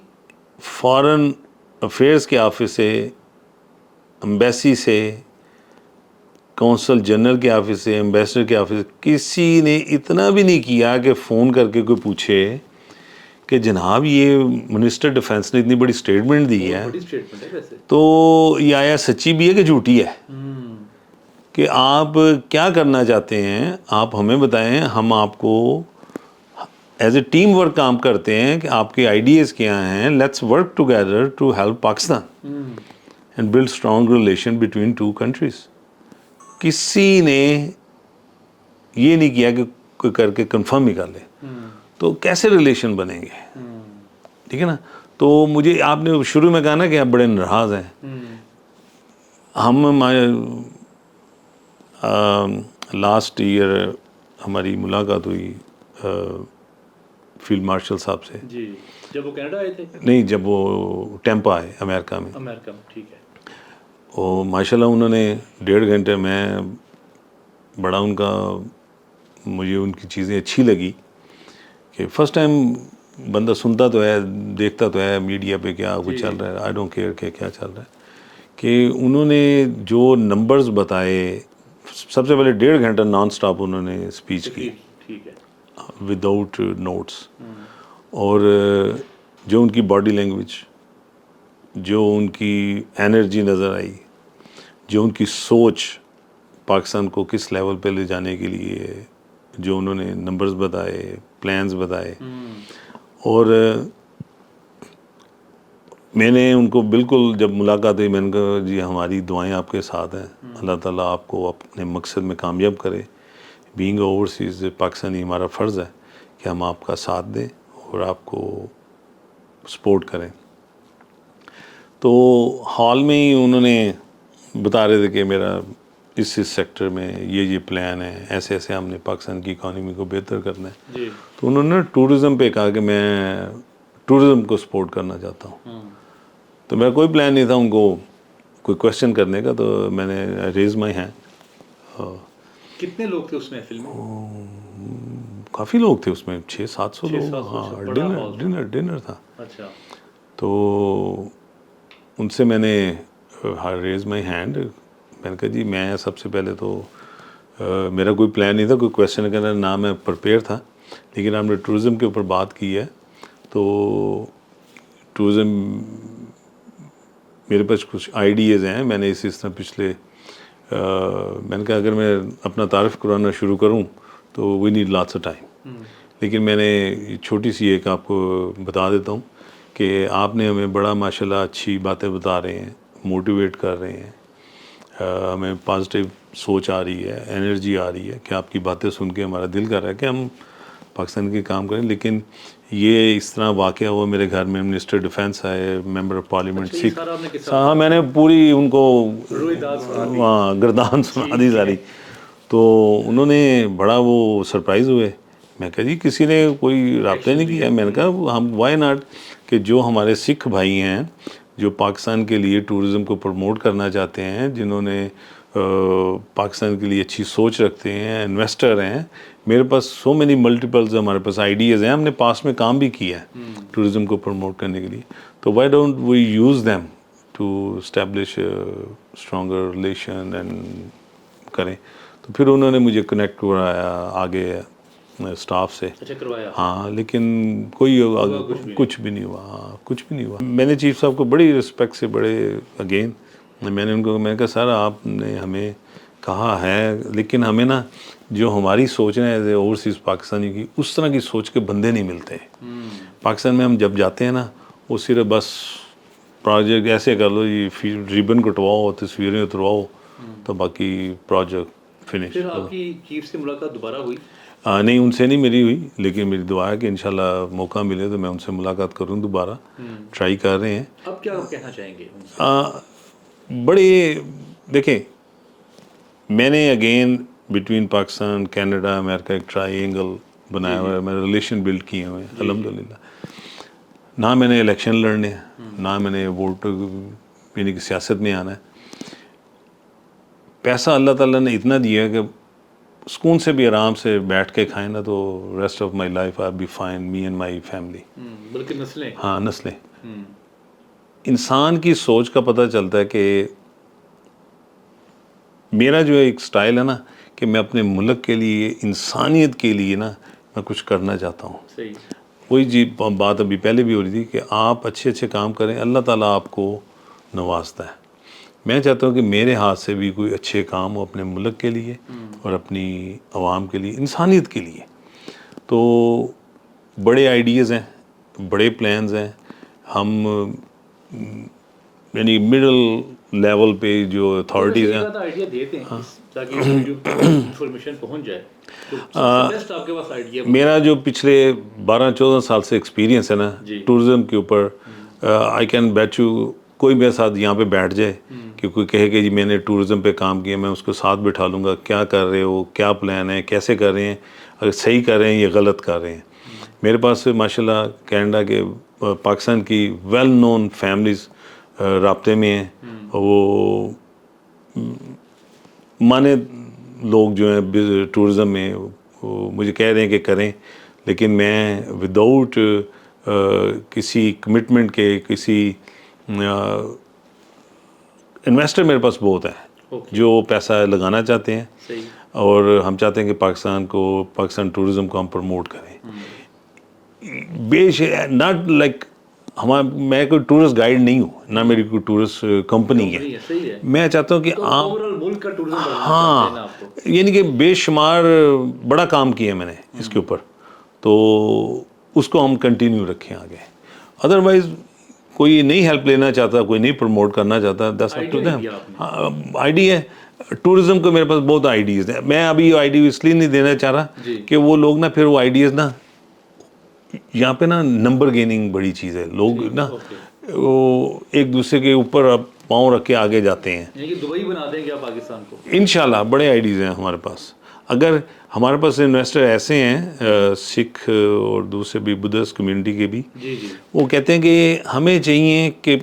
فارن افیئرس کے آفس سے، امبیسی سے، کونسل جنرل کے آفس سے، ایمبیسڈر کے آفس سے، کسی نے اتنا بھی نہیں کیا کہ فون کر کے کوئی پوچھے کہ جناب یہ منسٹر ڈیفینس نے اتنی بڑی اسٹیٹمنٹ دی ہے، بڑی اسٹیٹمنٹ ہے ویسے۔ تو یہ آیا سچی بھی ہے کہ جھوٹی ہے، کہ آپ کیا کرنا چاہتے ہیں، آپ ہمیں بتائیں، ہم آپ کو ایز اے ٹیم ورک کام کرتے ہیں کہ آپ کے آئیڈیاز کیا ہیں، let's work together to help Pakistan and build strong relation between two countries. کسی نے یہ نہیں کیا کہ کوئی کر کے کنفرم ہی کر لے، تو کیسے ریلیشن بنیں گے؟ ٹھیک ہے نا۔ تو مجھے آپ نے شروع میں کہا نا کہ آپ بڑے ناراض ہیں۔ ہم لاسٹ ایئر ہماری ملاقات ہوئی فیلڈ مارشل صاحب سے، جی، جب وہ کینیڈا آئے تھے؟ نہیں، جب وہ ٹیمپا آئے امریکہ میں۔ امریکہ میں، ٹھیک ہے۔ وہ ماشاء اللہ انہوں نے 1.5 گھنٹے میں بڑا ان کا، مجھے ان کی چیزیں اچھی لگی کہ فرسٹ ٹائم بندہ سنتا تو ہے، دیکھتا تو ہے میڈیا پہ کیا کچھ چل رہا ہے، آئی ڈونٹ کیئر کہ کیا چل رہا ہے، کہ انہوں نے جو نمبرز بتائے، سب سے پہلے 1.5 گھنٹہ نان سٹاپ انہوں نے اسپیچ کی ٹھیک ہے، وداؤٹ نوٹس، اور جو ان کی باڈی لینگویج، جو ان کی انرجی نظر آئی، جو ان کی سوچ پاکستان کو کس لیول پہ لے جانے کے لیے، جو انہوں نے نمبرز بتائے، پلانز بتائے، اور میں نے ان کو بالکل جب ملاقات ہوئی میں نے کہا جی ہماری دعائیں آپ کے ساتھ ہیں، اللہ تعالیٰ آپ کو اپنے مقصد میں کامیاب کرے، بینگ اوورسیز پاکستانی ہمارا فرض ہے کہ ہم آپ کا ساتھ دیں اور آپ کو سپورٹ کریں۔ تو ہال میں ہی انہوں نے بتا رہے تھے کہ میرا اس سیکٹر میں یہ پلان ہے، ایسے ایسے ہم نے پاکستان کی اکانومی کو بہتر کرنا ہے۔ جی، تو انہوں نے ٹورزم پہ کہا کہ میں ٹورزم کو سپورٹ کرنا چاہتا ہوں۔ تو میرا کوئی پلان نہیں تھا ان کو کوئی کوشچن کرنے کا، تو میں نے ریز مائی ہینڈ۔ کتنے لوگ تھے اس محفل میں؟ کافی لوگ تھے اس میں، 600-700 لوگ۔ 600-700 ہاں، ڈنر تھا۔ اچھا، تو ان سے میں نے ریز مائی ہینڈ، میں نے کہا جی میں سب سے پہلے تو میرا کوئی پلان نہیں تھا کوئی کویشچن کرنا، نہ میں پریپیئر تھا، لیکن ہم نے ٹورزم کے اوپر بات کی ہے، تو ٹورزم میرے پاس کچھ آئیڈیاز ہیں، میں نے اس طرح پچھلے میں نے کہا اگر میں اپنا تعارف کرانا شروع کروں تو we need lots of time, لیکن میں نے چھوٹی سی ایک آپ کو بتا دیتا ہوں کہ آپ نے ہمیں بڑا ماشاءاللہ اچھی باتیں بتا رہے ہیں، موٹیویٹ کر رہے ہیں، ہمیں پازیٹیو سوچ آ رہی ہے, انرجی آ رہی ہے کہ آپ کی باتیں سن کے ہمارا دل کر رہا ہے کہ ہم پاکستان کے کام کریں. لیکن یہ اس طرح واقعہ ہوا میرے گھر میں, منسٹر ڈیفینس آئے, ممبر آف پارلیمنٹ یہ سکھ, سارا آپ نے قصہ ہاں میں نے پوری ان کو روئیداد سنا دی. ہاں گردان سنا دی ساری. تو انہوں نے بڑا وہ سرپرائز ہوئے. میں کہا جی کسی نے کوئی رابطہ نہیں کیا. میں نے کہا ہم وائی ناٹ, کہ جو ہمارے سکھ بھائی ہیں جو پاکستان کے لیے ٹورزم کو پروموٹ کرنا چاہتے ہیں, جنہوں نے پاکستان کے لیے اچھی سوچ رکھتے ہیں, انویسٹر ہیں, میرے پاس سو مینی ملٹیپلز ہمارے پاس آئیڈیاز ہیں, ہم نے پاس میں کام بھی کیا ہے ٹورزم کو پروموٹ کرنے کے لیے. تو why don't we use them to establish stronger relation and کریں. تو پھر انہوں نے مجھے کنیکٹ کرایا آگے اسٹاف سے. اچھا کروایا. ہاں لیکن کوئی کچھ بھی نہیں ہوا. ہاں کچھ بھی نہیں ہوا. میں نے چیف صاحب کو بڑی رسپیکٹ سے اگین میں نے ان کو میں نے کہا سر آپ نے ہمیں کہا ہے, لیکن ہمیں نا جو ہماری سوچ ہے ایز اے اوورسیز پاکستانی کی, اس طرح کی سوچ کے بندے نہیں ملتے. پاکستان میں ہم جب جاتے ہیں نا, وہ صرف بس پروجیکٹ ایسے کر لو جی, ریبن کٹواؤ, تصویریں اترواؤ, تو باقی پروجیکٹ فنش. پھر آپ کی چیف سے ملاقات دوبارہ ہوئی؟ نہیں ان سے نہیں میری ہوئی, لیکن میری دعا ہے کہ انشاءاللہ موقع ملے تو میں ان سے ملاقات کروں دوبارہ. ٹرائی کر رہے ہیں. اب کیا کہنا چاہیں گے ان سے؟ بڑے دیکھیں, میں نے اگین بٹوین پاکستان, کینیڈا, امریکہ ایک ٹرائی اینگل بنایا ہوا ہے, میں نے ریلیشن بلڈ کیے ہوئے ہیں الحمدللہ. نہ میں نے الیکشن لڑنے, نہ میں نے ووٹ یعنی کہ سیاست میں آنا ہے. پیسہ اللہ تعالیٰ نے اتنا دیا ہے کہ سکون سے بھی آرام سے بیٹھ کے کھائیں نا, تو rest of my life I be fine, me and my family. بلکہ نسلیں. ہاں نسلیں. انسان کی سوچ کا پتہ چلتا ہے کہ میرا جو ایک سٹائل ہے نا, کہ میں اپنے ملک کے لیے, انسانیت کے لیے نا میں کچھ کرنا چاہتا ہوں. صحیح. وہی جی بات ابھی پہلے بھی ہو رہی تھی کہ آپ اچھے اچھے کام کریں, اللہ تعالیٰ آپ کو نوازتا ہے. میں چاہتا ہوں کہ میرے ہاتھ سے بھی کوئی اچھے کام ہو اپنے ملک کے لیے اور اپنی عوام کے لیے, انسانیت کے لیے. تو بڑے آئیڈیاز ہیں, بڑے پلانز ہیں. ہم یعنی مڈل لیول پہ جو اتھارٹیز ہیں, آئیڈیا دیتے ہیں تاکہ انفارمیشن پہنچ جائے. بیسٹ آپ کے پاس آئیڈیا. میرا جو پچھلے 12-14 سال سے ایکسپیرینس ہے نا ٹورزم کے اوپر, آئی کین بیٹ یو, کوئی میرے ساتھ یہاں پہ بیٹھ جائے کہ کوئی کہے کہ جی میں نے ٹورزم پہ کام کیا, میں اس کو ساتھ بٹھا لوں گا, کیا کر رہے ہو, کیا پلان ہے, کیسے کر رہے ہیں, اگر صحیح کر رہے ہیں یا غلط کر رہے ہیں. میرے پاس ماشاء اللہ کینیڈا کے, پاکستان کی ویل نون فیملیز رابطے میں ہیں. وہ مانے لوگ جو ہیں ٹورزم میں, وہ مجھے کہہ رہے ہیں کہ کریں, لیکن میں وداؤٹ کسی کمٹمنٹ کے, کسی انویسٹر میرے پاس بہت ہیں جو پیسہ لگانا چاہتے ہیں, اور ہم چاہتے ہیں کہ پاکستان ٹورزم کو ہم پروموٹ کریں. ناٹ لائک میں کوئی ٹورسٹ گائیڈ نہیں ہوں, نہ میری کوئی ٹورسٹ کمپنی ہے. میں چاہتا ہوں کہ آپ, ہاں یعنی کہ بے شمار بڑا کام کیا ہے میں نے اس کے اوپر, تو اس کو ہم کنٹینیو رکھیں آگے. ادروائز کوئی نہیں ہیلپ لینا چاہتا, کوئی نہیں پروموٹ کرنا چاہتا, that's up to them. Idea ہے ٹورزم کو, میرے پاس بہت آئیڈیاز ہیں. میں ابھی آئیڈیا اس لیے نہیں دینا چاہ رہا کہ وہ لوگ نا پھر وہ آئیڈیاز نا, یہاں پہ نا نمبر گیننگ بڑی چیز ہے. لوگ نا وہ ایک دوسرے کے اوپر پاؤں رکھ کے آگے جاتے ہیں. دبئی بنا دیں گے پاکستان کو انشاءاللہ. بڑے آئیڈیاز ہیں ہمارے پاس. اگر ہمارے پاس انویسٹر ایسے ہیں سکھ اور دوسرے بھی بدھسٹ کمیونٹی کے بھی, وہ کہتے ہیں کہ ہمیں چاہیے کہ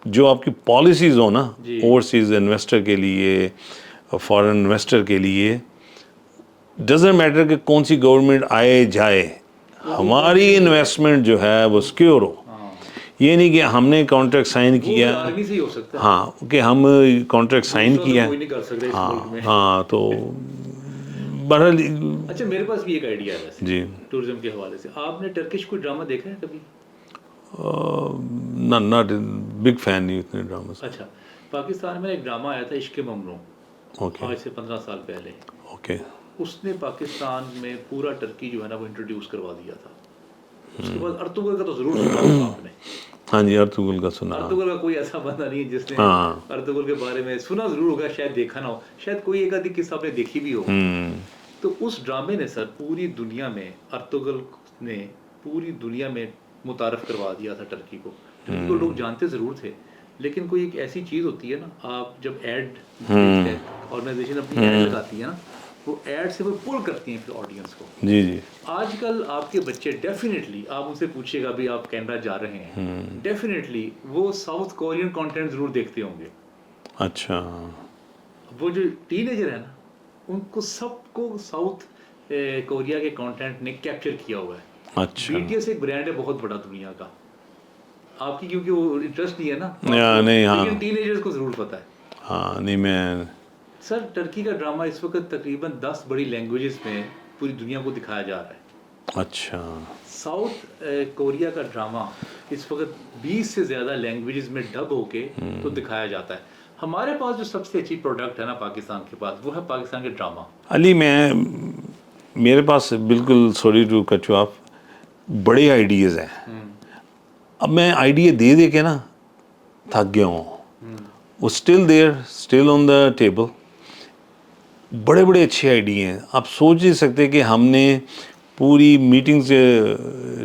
جو آپ کی پالیسیز ہو نا اوورسیز انویسٹر کے لیے, فارن انویسٹر کے لیے, ڈزنٹ میٹر کہ کون سی گورنمنٹ آئے جائے, ہماری انویسٹمنٹ جو ہے وہ سیکیور ہو. یہ نہیں کہ ہم نے کانٹریکٹ سائن کیا, ہاں کہ ہم کانٹریکٹ سائن کیا, ہاں تو بہرحال. اچھا میرے پاس بھی ایک آئیڈیا ہے جی ٹورزم کے حوالے سے. آپ نے ٹرکش کوئی ڈرامہ دیکھا ہے کبھی؟ ناٹ بگ فین نہیں اتنے ڈرامے سے. اچھا پاکستان میں ایک ڈرامہ آیا تھا عشق ممنوع, آج سے 15 سال پہلے. اوکے. اس نے پاکستان میں پورا ٹرکی جو ہے نا وہ انٹروڈیوس کروا دیا تھا. اس کے بعد ارطغرل کا تو ضرور سنا ہوگا آپ نے. ہاں جی ارطغرل کا سنا. ارطغرل کا کوئی ایسا بندہ نہیں ہے جس نے ہاں ارطغرل کے بارے میں سنا ضرور ہوگا, شاید دیکھا نہ ہو, شاید کوئی ایک آدھی قصہ آپ نے دیکھی بھی ہو. تو اس ڈرامے نے سر پوری دنیا میں ارطغرل نے پوری دنیا میں متعارف کروا دیا تھا ٹرکی کو. ٹرکی کو لوگ جانتے ضرور تھے, لیکن کوئی ایک ایسی چیز ہوتی ہے نا, آپ جب ایڈ آرگنائزیشن اپنی ایڈ لگاتی ہے نا, وہ ایڈ سے وہ پول کرتی ہیں پھر آڈینس کو. جی جی آج کل آپ کے بچے ڈیفینیٹلی, آپ ان سے پوچھیے گا بھی آپ کینیڈا جا رہے ہیں, ڈیفینیٹلی وہ ساؤتھ کورین کانٹینٹ ضرور دیکھتے ہوں گے. اچھا وہ جو ٹین ایجر ہے نا, ان کو سب کو ساؤتھ کوریا کے کانٹینٹ نے کیپچر کیا ہوا ہے. اچھا BTS ایک برانڈ ہے بہت بڑا دنیا کا, آپ کی کیونکہ وہ انٹرسٹ نہیں ہے نا, نہیں ہاں لیکن ٹین ایجرز کو ضرور پتہ ہے. ہاں نہیں میں سر ٹرکی کا ڈرامہ اس وقت تقریباً 10 بڑی لینگویجز میں پوری دنیا کو دکھایا جا رہا ہے. اچھا ساؤتھ کوریا کا ڈرامہ اس وقت 20 سے زیادہ لینگویجز میں ڈب ہو کے تو دکھایا جاتا ہے. ہمارے پاس جو سب سے اچھی پروڈکٹ ہے نا پاکستان کے پاس, وہ ہے پاکستان کے ڈرامہ. علی میرے پاس بالکل sorry to cut you off بڑے آئیڈیاز ہیں. اب میں آئیڈیا دے دے کے نا تھک گیا ہوں. وہ still there still on the table, بڑے بڑے اچھے آئیڈیا ہیں. آپ سوچ نہیں سکتے کہ ہم نے پوری میٹنگ سے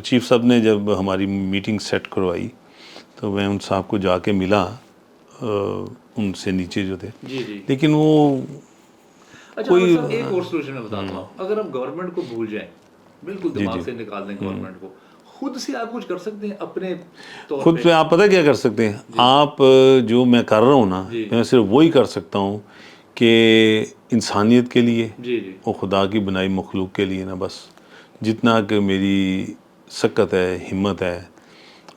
چیف صاحب نے جب ہماری میٹنگ سیٹ کروائی تو میں ان صاحب کو جا کے ملا, ان سے نیچے جو تھے, جی جی. لیکن وہ اچھا صاحب ایک اور سولوشن میں بتاتا ہوں, اگر ہم گورنمنٹ کو بھول جائیں, بالکل دماغ سے نکال دیں گورنمنٹ کو, خود سے آپ کچھ کر سکتے ہیں اپنے طور خود پہ. آپ پتہ کیا کر سکتے ہیں آپ, جو میں کر رہا ہوں نا میں صرف وہی کر سکتا ہوں کہ انسانیت کے لیے جی جی اور خدا کی بنائی مخلوق کے لیے نا, بس جتنا کہ میری سکت ہے, ہمت ہے,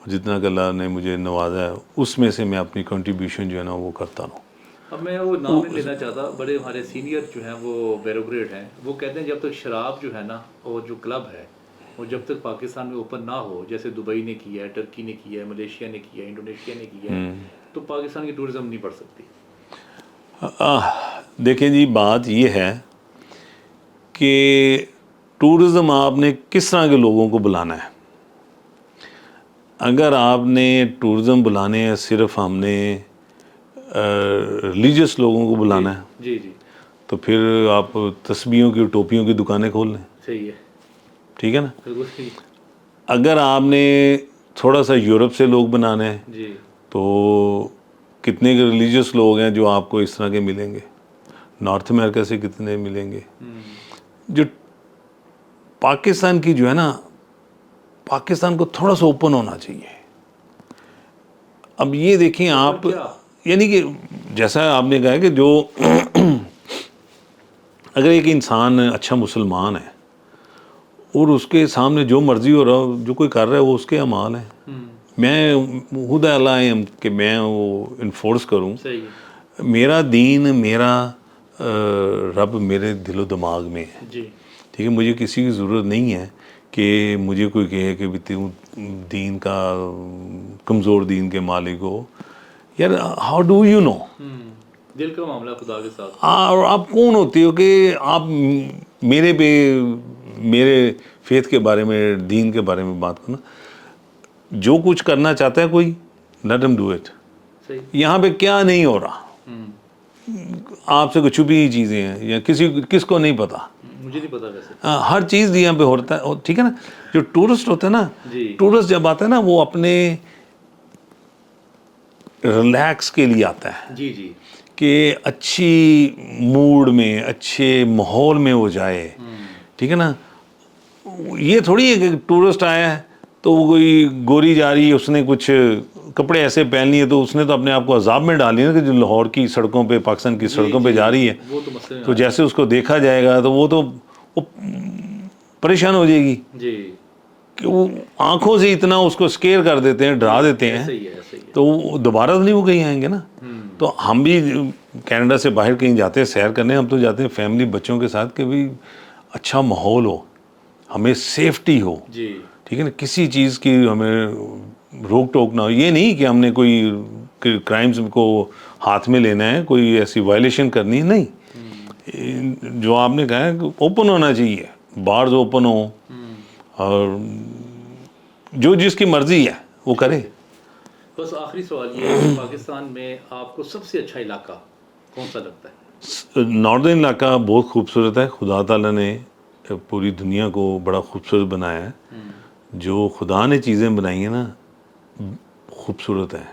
جتنا کہ اللہ نے مجھے نوازا ہے, اس میں سے میں اپنی کنٹریبیوشن جو ہے نا وہ کرتا ہوں. اب میں وہ نام نہیں لینا چاہتا, بڑے ہمارے سینئر جو ہیں وہ بیروکریٹ ہیں, وہ کہتے ہیں جب تک شراب جو ہے نا اور جو کلب ہے وہ جب تک پاکستان میں اوپن نہ ہو, جیسے دبئی نے کیا ہے, ٹرکی نے کیا ہے, ملیشیا نے کیا ہے, انڈونیشیا نے کیا ہے, تو پاکستان کی ٹورزم نہیں بڑھ سکتی. دیکھیں جی بات یہ ہے کہ ٹورزم آپ نے کس طرح کے لوگوں کو بلانا ہے. اگر آپ نے ٹورزم بلانے ہیں صرف ہم نے ریلیجس لوگوں کو بلانا ہے, جی جی تو پھر آپ تسبیحوں کی ٹوپیوں کی دکانیں کھول لیں. صحیح ہے, ٹھیک ہے نا. بالکل صحیح. اگر آپ نے تھوڑا سا یورپ سے لوگ بنانے ہیں جی تو کتنے کے ریلیجس لوگ ہیں جو آپ کو اس طرح کے ملیں گے, نارتھ امریکہ سے کتنے ملیں گے. جو پاکستان کی جو ہے نا, پاکستان کو تھوڑا سا اوپن ہونا چاہیے. اب یہ دیکھیں آپ, یعنی کہ جیسا آپ نے کہا کہ جو اگر ایک انسان اچھا مسلمان ہے اور اس کے سامنے جو مرضی ہو رہا, جو کوئی کر رہا ہے وہ اس کے اعمال ہیں. میں خدا اللہ کہ میں وہ انفورس کروں. میرا دین, میرا رب میرے دل و دماغ میں ہے. ٹھیک ہے, مجھے کسی کی ضرورت نہیں ہے کہ مجھے کوئی کہے کہ دین کا کمزور دین کے مالک ہو. یار ہاؤ ڈو یو نو, دل کا معاملہ خدا کے ساتھ. اور آپ کون ہوتے ہو کہ آپ میرے پہ میرے فیتھ کے بارے میں, دین کے بارے میں بات کرنا. جو کچھ کرنا چاہتا ہے کوئی, لیٹ ہم ڈو اٹ. یہاں پہ کیا نہیں ہو رہا, آپ سے کچھ چھپی ہوئی چیزیں ہیں یا کس کو نہیں پتا, مجھے نہیں پتا ویسے. ہر چیز یہاں پہ ہوتا ہے. ٹھیک ہے نا. جو ٹورسٹ ہوتا ہے نا, ٹورسٹ جب آتا ہے نا وہ اپنے ریلیکس کے لیے آتا ہے. جی جی, کہ اچھی موڈ میں, اچھے ماحول میں وہ جائے. ٹھیک ہے نا. یہ تھوڑی ہے کہ ٹورسٹ آیا ہے تو وہ کوئی گوری جا رہی ہے, اس نے کچھ کپڑے ایسے پہن لیے تو اس نے تو اپنے آپ کو عذاب میں ڈال لیا نا, کہ جو لاہور کی سڑکوں پہ, پاکستان کی سڑکوں پہ جا رہی ہے تو جیسے اس کو دیکھا جائے گا تو وہ پریشان ہو جائے گی. کہ وہ آنکھوں سے اتنا اس کو سکیئر کر دیتے ہیں, ڈرا دیتے ہیں, تو وہ دوبارہ تو نہیں وہ کہیں آئیں گے نا. تو ہم بھی کینیڈا سے باہر کہیں جاتے ہیں سیر کرنے, ہم تو جاتے ہیں فیملی بچوں کے ساتھ کہ بھائی اچھا ماحول ہو, ہمیں سیفٹی ہو. ٹھیک ہے نا. کسی چیز کی ہمیں روک ٹوک نہ ہو. یہ نہیں کہ ہم نے کوئی کرائمز کو ہاتھ میں لینا ہے, کوئی ایسی وائلیشن کرنی ہے, نہیں. جو آپ نے کہا ہے کہ اوپن ہونا چاہیے, بارز اوپن ہوں, اور جو جس کی مرضی ہے وہ کرے. بس آخری سوال یہ ہے کہ پاکستان میں آپ کو سب سے اچھا علاقہ کون سا لگتا ہے؟ ناردرن علاقہ بہت خوبصورت ہے. خدا تعالیٰ نے پوری دنیا کو بڑا خوبصورت بنایا ہے. جو خدا نے چیزیں بنائی ہیں نا خوبصورت ہیں.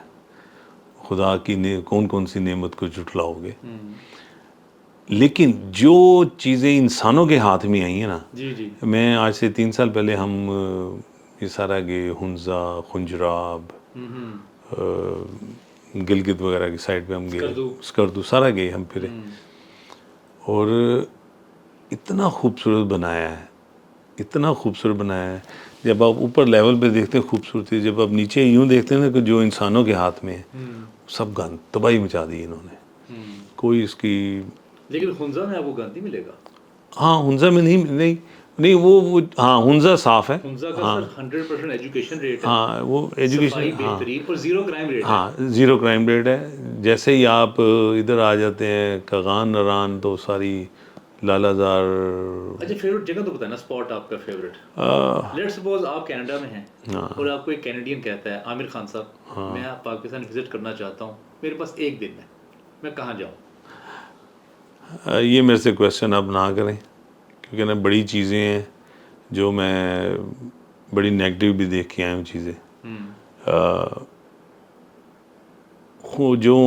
خدا کی کون کون سی نعمت کو جھٹلاؤ گے. لیکن جو چیزیں انسانوں کے ہاتھ میں آئی ہیں نا, جی جی, میں آج سے 3 سال پہلے ہم یہ سارا گئے ہنزا, خنجراب, گلگت وغیرہ کی سائڈ پہ ہم گئے, اسکردو سارا گئے ہم پھرے, اور اتنا خوبصورت بنایا ہے, اتنا خوبصورت بنایا ہے. جب آپ اوپر لیول پہ دیکھتے ہیں خوبصورتی, جب آپ نیچے یوں دیکھتے ہیں نا کہ جو انسانوں کے ہاتھ میں ہے سب گند تباہی مچا دی انہوں نے. کوئی اس کی, لیکن ہنزا میں آپ کو گاندھی ملے گا. ہاں ہنزا میں نہیں وہ ہاں ہنزا صاف ہے. ہنزا کا سر 100% ایجوکیشن ریٹ ہے. ہاں وہ ایجوکیشن, صفائی بہترین اور زیرو کرائم ریٹ ہے. ہاں زیرو کرائم ریٹ ہے. جیسے ہی آپ ادھر آ جاتے ہیں کغان نران تو ساری لالا زار. اچھا فیوریٹ جگہ تو بتائیں نا, اسپاٹ آپ کا فیوریٹ. لیٹ سپوز آپ کینیڈا میں ہیں اور آپ کو ایک کینیڈین کہتا ہے عامر خان صاحب میں پاکستان وزٹ کرنا چاہتا ہوں, میرے پاس 1 دن ہے, میں کہاں جاؤں؟ یہ میرے سے کویسچن آپ نہ کریں, کیونکہ نا بڑی چیزیں ہیں جو میں بڑی نیگیٹو بھی دیکھ کے آیا ہوں چیزیں. جو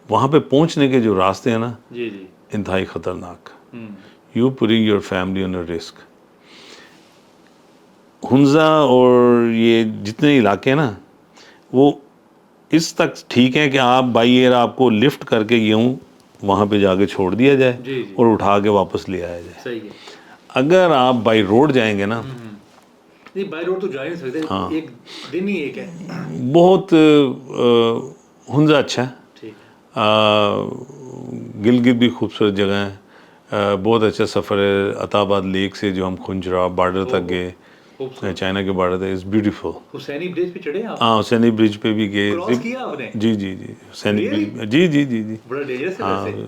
وہاں پہ پہنچنے کے جو راستے ہیں نا جی جی, انتہائی خطرناک. You putting your family on a risk. Hunza اور یہ جتنے علاقے ہیں نا وہ اس تک ٹھیک ہے کہ آپ بائی ایئر آپ کو لفٹ کر کے یوں وہاں پہ جا کے چھوڑ دیا جائے جی جی, اور اٹھا کے واپس لے آیا جائے. صحیح ہے. اگر آپ بائی روڈ جائیں گے نا, نہیں بائی روڈ تو جا ہی نہیں سکتے, ایک دن ہی ایک ہے. بہت ہنزا اچھا ہے. ٹھیک ہے. گلگت بھی خوبصورت جگہ ہے, بہت اچھا سفر ہے. عطا آباد لیک سے جو ہم خنجراب بارڈر تک گئے, چائنا کے بارڈر تک, از بیوٹیفل. حسینی برج پہ چڑھے آپ؟ ہاں حسینی برج پہ بھی گئے. کراس کیا آپ نے؟ جی جی جی حسینی برج, جی جی جی جی. بڑا ڈینجرس ہے ویسے.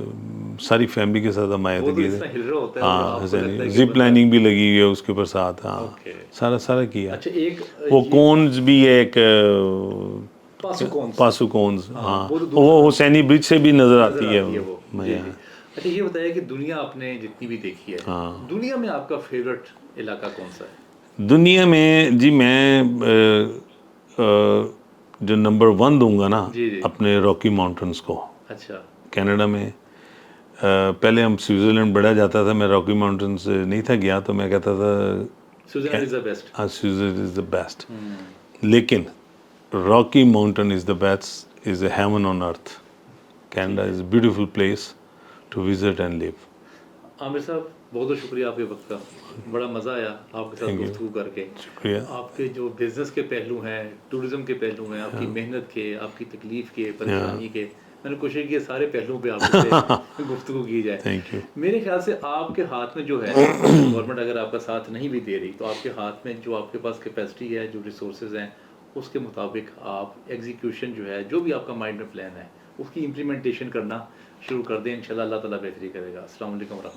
ساری فیملی کے ساتھ ہم آئے تھے. ہل رہا ہوتا ہے. ہاں حسینی زپ لائننگ بھی لگی ہوئی ہے اس کے اوپر ساتھ. ہاں سارا کیا. اچھا ایک وہ کونز بھی ایک پاسو کونز, ہاں وہ حسینی برج سے بھی نظر آتی ہے وہ. جی جی. اچھا یہ بتائیے کہ دنیا آپ نے جتنی بھی دیکھی ہے, دنیا میں آپ کا فیوریٹ علاقہ کون سا ہے؟ دنیا میں جی میں جو نمبر 1 دوں گا نا اپنے راکی ماؤنٹنس کو. اچھا. کینیڈا میں پہلے ہم سوئٹزرلینڈ بڑا جاتا تھا, میں راکی ماؤنٹنس نہیں تھا گیا تو میں کہتا تھا سوئٹزرلینڈ از دا بیسٹ. ہاں سوئٹزرلینڈ از دا بیسٹ. لیکن Rocky Mountain is the best, is a heaven on earth. Canada is a beautiful place to visit and live. Aamir sahab بہت بہت شکریہ آپ کے وقت کا, بڑا مزہ آیا آپ کے ساتھ گفتگو کر کے. شکریہ. آپ کے جو بزنس کے پہلو ہیں, ٹورزم کے پہلو ہیں, آپ کی محنت کے, آپ کی تکلیف کے, پریشانی کے, میں نے کوشش کی سارے پہلوؤں پہ آپ سے گفتگو کی جائے. Thank you. میرے خیال سے آپ کے ہاتھ میں جو ہے, گورنمنٹ اگر آپ کا ساتھ نہیں بھی دے رہی تو آپ کے ہاتھ میں جو آپ کے پاس کیپیسٹی ہے, جو ریسورسز ہیں, اس کے مطابق آپ ایگزیکیوشن جو ہے, جو بھی آپ کا مائنڈ میں پلان ہے, اس کی امپلیمنٹیشن کرنا شروع کر دیں. انشاءاللہ اللہ تعالیٰ بہتری کرے گا. السلام علیکم ورحمۃ اللہ.